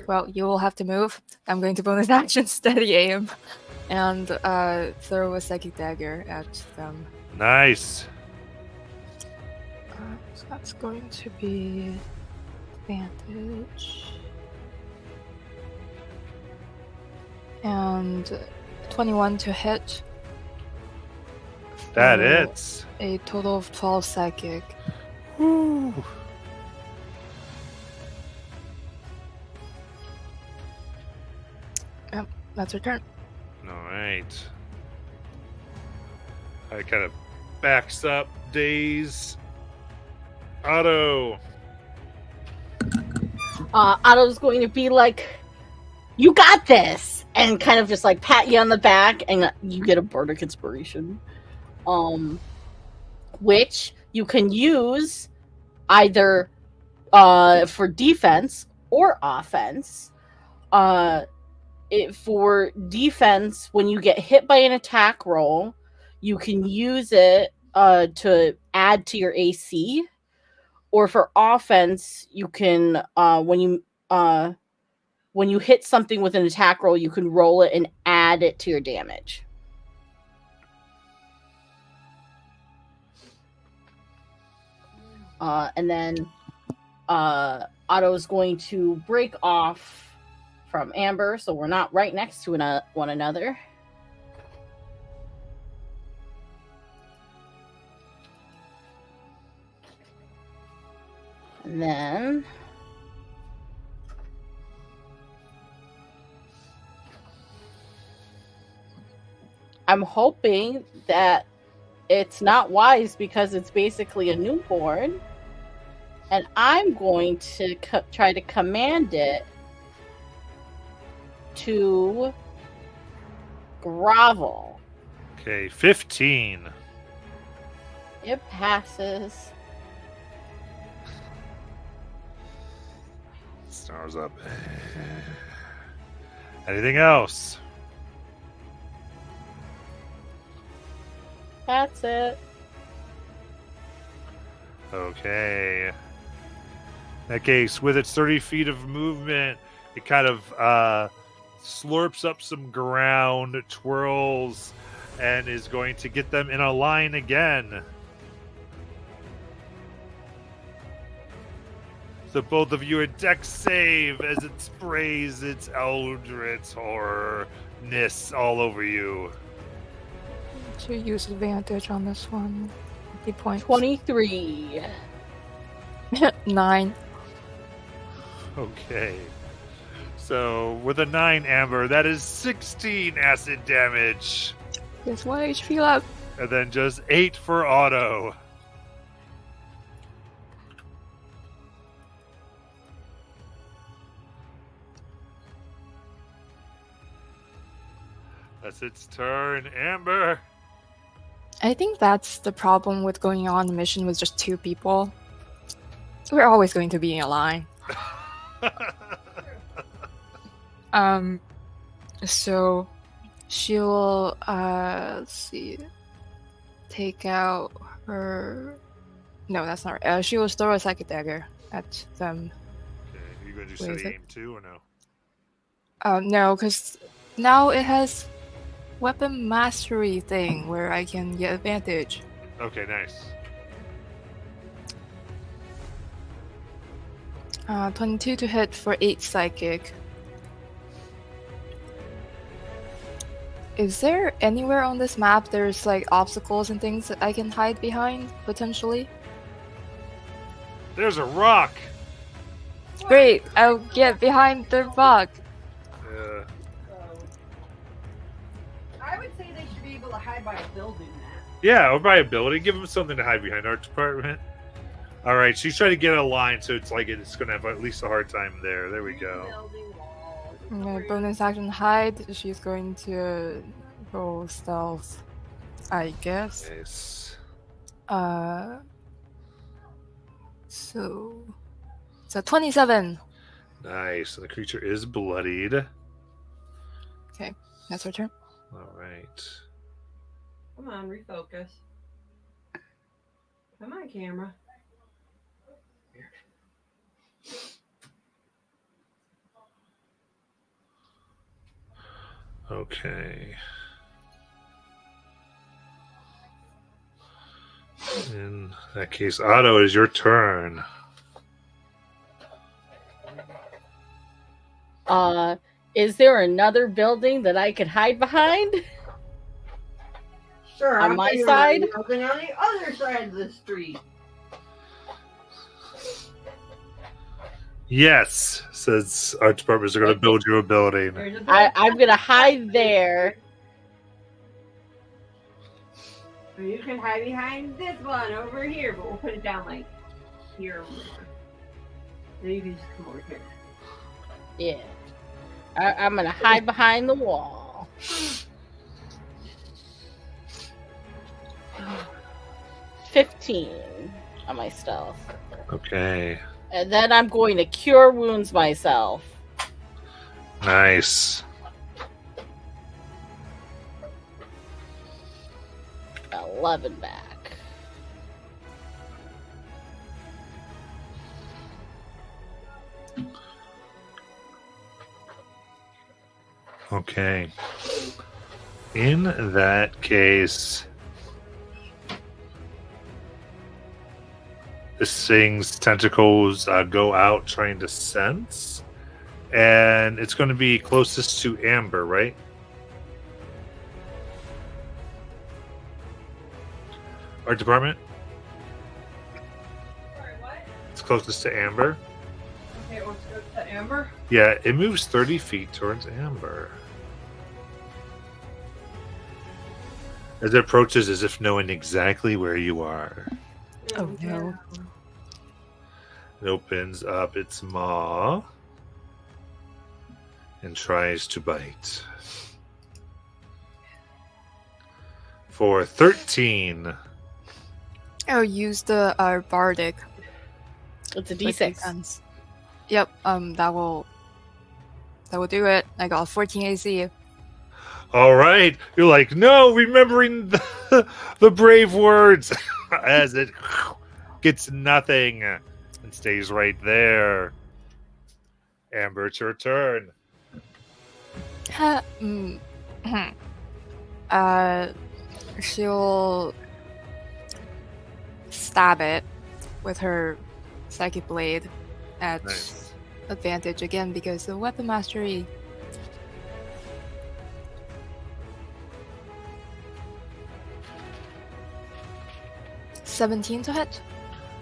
Well, you will have to move. I'm going to bonus action steady aim, and throw a psychic dagger at them. Nice. So that's going to be advantage. And 21 to hit. That For it's. a total of 12 psychic. Woo. Yep, that's her turn. All right. I kind of backs up, Daze. Otto. Otto's going to be like, "You got this," and kind of just like pat you on the back, and you get a bardic inspiration, which you can use either for defense or offense. For defense, when you get hit by an attack roll, you can use it to add to your AC. Or for offense, you can when you hit something with an attack roll, you can roll it and add it to your damage. And then Otto is going to break off from Amber, so we're not right next to one another. And then I'm hoping that it's not wise because it's basically a newborn. And I'm going to try to command it to grovel. Okay, 15. It passes. Stars up. Anything else? That's it. Okay. In that case, with its 30 feet of movement, it kind of slurps up some ground, twirls, and is going to get them in a line again. So both of you a dex save as it sprays its eldritch horrorness all over you. To use advantage on this one. 50 points. 23. 9. Okay. So with a 9, Amber, that is 16 acid damage. There's 1 HP left. And then just 8 for auto. That's its turn. Amber. I think that's the problem with going on the mission with just 2 people. We're always going to be in a line. So she'll let's see, take out her. No, that's not right. She will throw a psychic dagger at them. Okay, are you going to do Where is steady it? aim too, or no? No, because now it has weapon mastery thing where I can get advantage. Okay, nice. 22 to hit for 8 psychic. Is there anywhere on this map there's like obstacles and things that I can hide behind potentially? There's a rock. Great, I'll get behind the rock. Yeah. I would say they should be able to hide by a building now. Yeah, or by ability. Give them something to hide behind. Art department. All right, she's trying to get a line, so it's like it's going to have at least a hard time there. There we go. Building walls. Okay, bonus action hide. She's going to roll stealth, I guess. Nice. So 27. Nice. The creature is bloodied. That's her turn. All right. Come on, refocus. Come on, camera. Okay. In that case, Otto, it is your turn. Is there another building that I could hide behind? Sure, On I'm my thinking side? about building on the other side of the street. Yes, says art departments are going to build you a building. There's a I'm gonna hide there. Or you can hide behind this one over here, but we'll put it down like here. Then you can just come over here. Yeah. I'm gonna hide behind the wall. 15 on my stealth. Okay, And then I'm going to cure wounds myself. nice. 11 back. Okay. In that case, this thing's tentacles go out trying to sense, and it's going to be closest to Amber, right? Art department? Sorry, what? It's closest to Amber. Okay, it wants to go to Amber. Yeah, it moves 30 feet towards Amber. As it approaches, as if knowing exactly where you are. Oh, no. It opens up its maw and tries to bite. For 13. Oh, use the bardic. It's a with D6. defense. Yep. That will do it. I got 14 AC. All right. You're like, no, remembering the brave words as it gets nothing and stays right there. Amber, it's your turn. She'll stab it with her psychic blade at Nice. advantage again because the weapon mastery. $17 to hit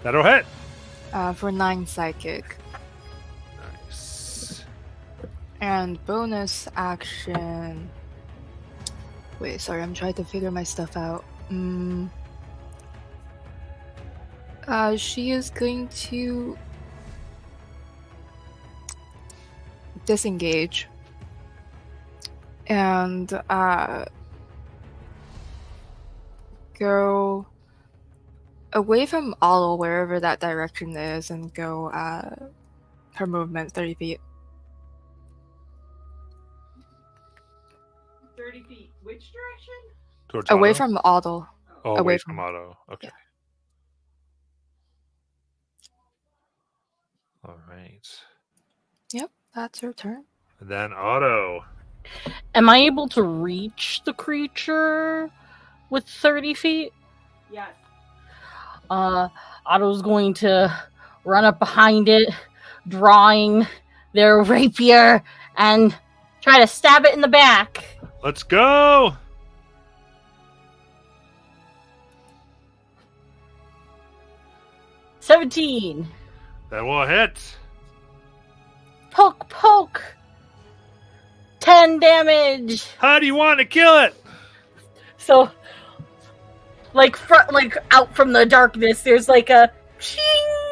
That'll hit. for 9 psychic. Nice. And bonus action. Wait, sorry, I'm trying to figure my stuff out. She is going to disengage and go away from Otto, wherever that direction is, and go her movement 30 feet. 30 feet. Which direction? Towards Away Otto? from Otto. Oh, away away from- from Otto. Okay. yeah. All right. Yep, that's her turn. And then Otto. Am I able to reach the creature with 30 feet? Yes. Otto's going to run up behind it, drawing their rapier, and try to stab it in the back. Let's go. $17. That will hit. Poke, poke. 10 damage. How do you want to kill it? So, like out from the darkness, there's like a shing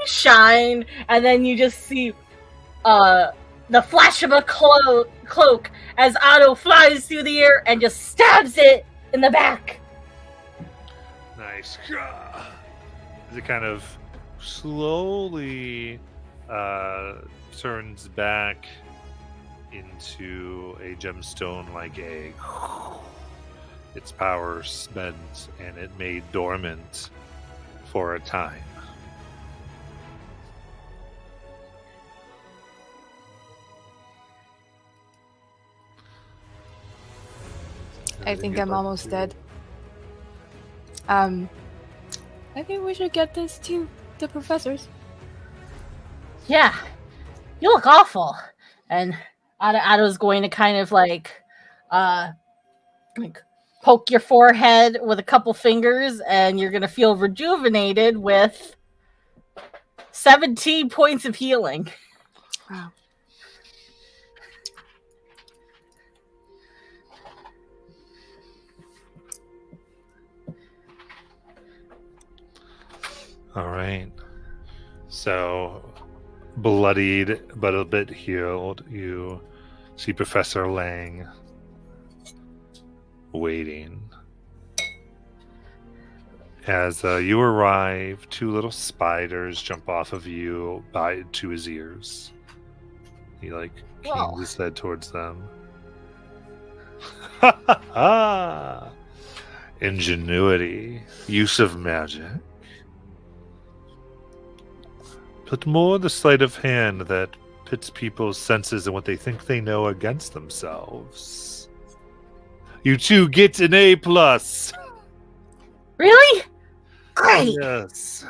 shine, and then you just see the flash of a cloak as Otto flies through the air and just stabs it in the back. Nice. As it kind of slowly turns back into a gemstone-like egg. Its power spent and it made dormant for a time. I think I'm almost dead. I think we should get this to the professors. Yeah, you look awful. And Otto's going to kind of like poke your forehead with a couple fingers, and you're going to feel rejuvenated with 17 points of healing. Wow. All right. So, bloodied but a bit healed, you see Professor Lang waiting. As you arrive, two little spiders jump off of you to his ears. He Whoa. keens his head towards them. Ha ha ha! Ingenuity, use of magic. But more the sleight of hand that pits people's senses and what they think they know against themselves. You two get an A+. Really? Great. Yes.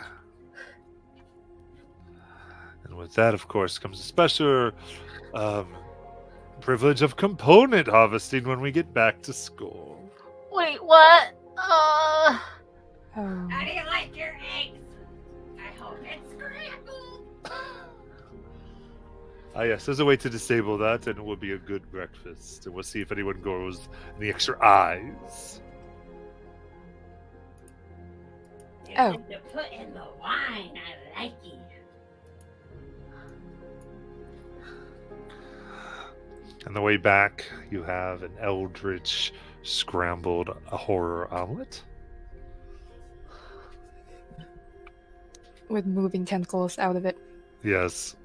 And with that, of course, comes a special privilege of component harvesting when we get back to school. Wait, what? How do you like your eggs? I hope it's scrambled. Ah, yes, there's a way to disable that, and it will be a good breakfast. And we'll see if anyone goes in the extra eyes. You Oh. have to put in the wine. I like it. On the way back, you have an eldritch scrambled horror omelet. With moving tentacles out of it. Yes.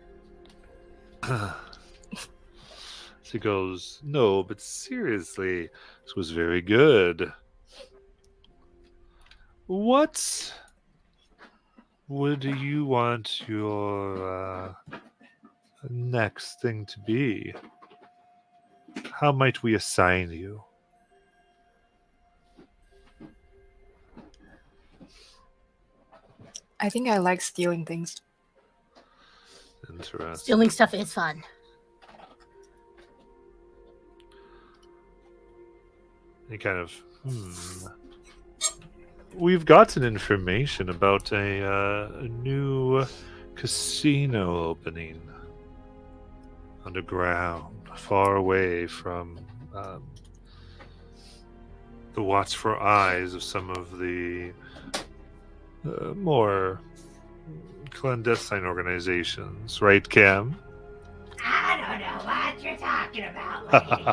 She goes, no, but seriously, this was very good. What would you want your next thing to be? How might we assign you? I think I like stealing things. Interesting. Stealing stuff is fun. You kind of, We've gotten information about a new casino opening underground, far away from the watchful eyes of some of the more clandestine organizations, right, Cam? I don't know what you're talking about, lady.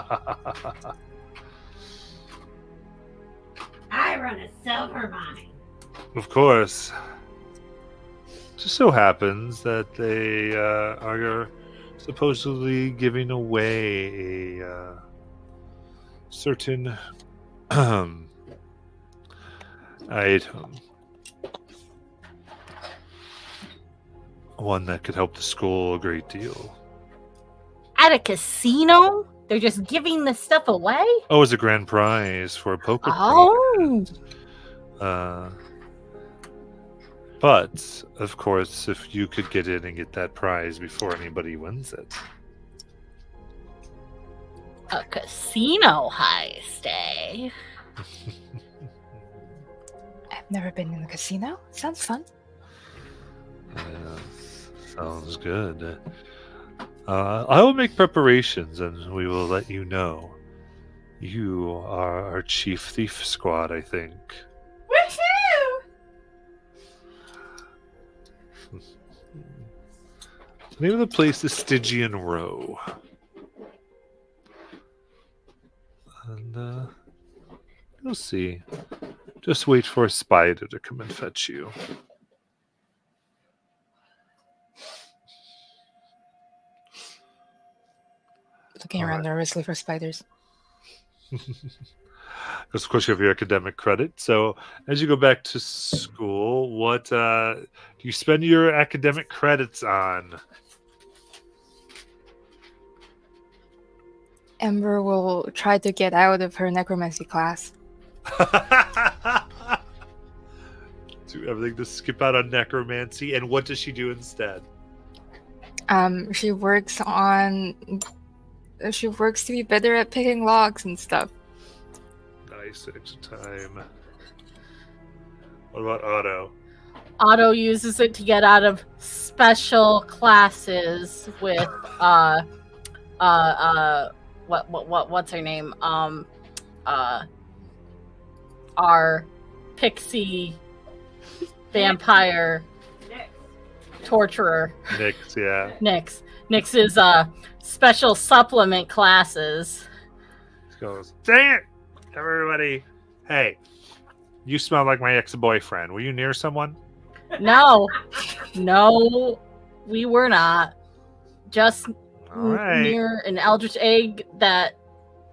I run a silver mine. Of course. Just so happens that they are supposedly giving away a certain item. One that could help the school a great deal. At a casino? They're just giving this stuff away? Oh, as a grand prize for a poker Oh. tournament. But, of course, if you could get in and get that prize before anybody wins it. A casino heist, eh? I've never been in a casino. Sounds fun. Yes, sounds good. I will make preparations and we will let you know. You are our chief thief squad, I think. Woohoo! The name of the place is Stygian Row. And you'll see. Just wait for a spider to come and fetch you. Looking around nervously for spiders. Because of course you have your academic credit. So as you go back to school, what do you spend your academic credits on? Ember will try to get out of her necromancy class. Do everything to skip out on necromancy, and what does she do instead? She works to be better at picking locks and stuff. Nice extra time. What about Otto? Otto uses it to get out of special classes with what's her name? Our pixie vampire torturer. Nyx, yeah. Nyx's special supplement classes. He goes, dang it, everybody. Hey, you smell like my ex-boyfriend. Were you near someone? No, we were not. Just All right. near an eldritch egg that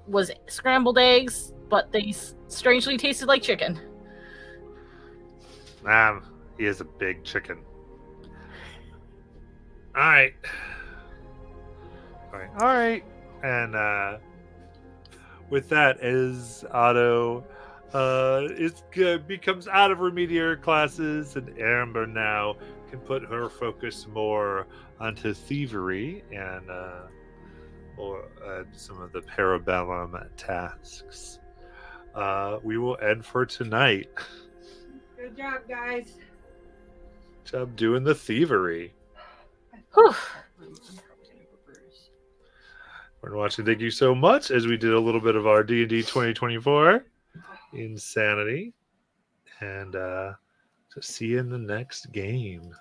was scrambled eggs, but they strangely tasted like chicken. He is a big chicken. All right. And with that, as Otto becomes out of remedial classes, and Amber now can put her focus more onto thievery and some of the parabellum tasks. We will end for tonight. Good job, guys. Good job doing the thievery. Whew. We're watching. Thank you so much as we did a little bit of our D&D 2024 insanity, and to see you in the next game.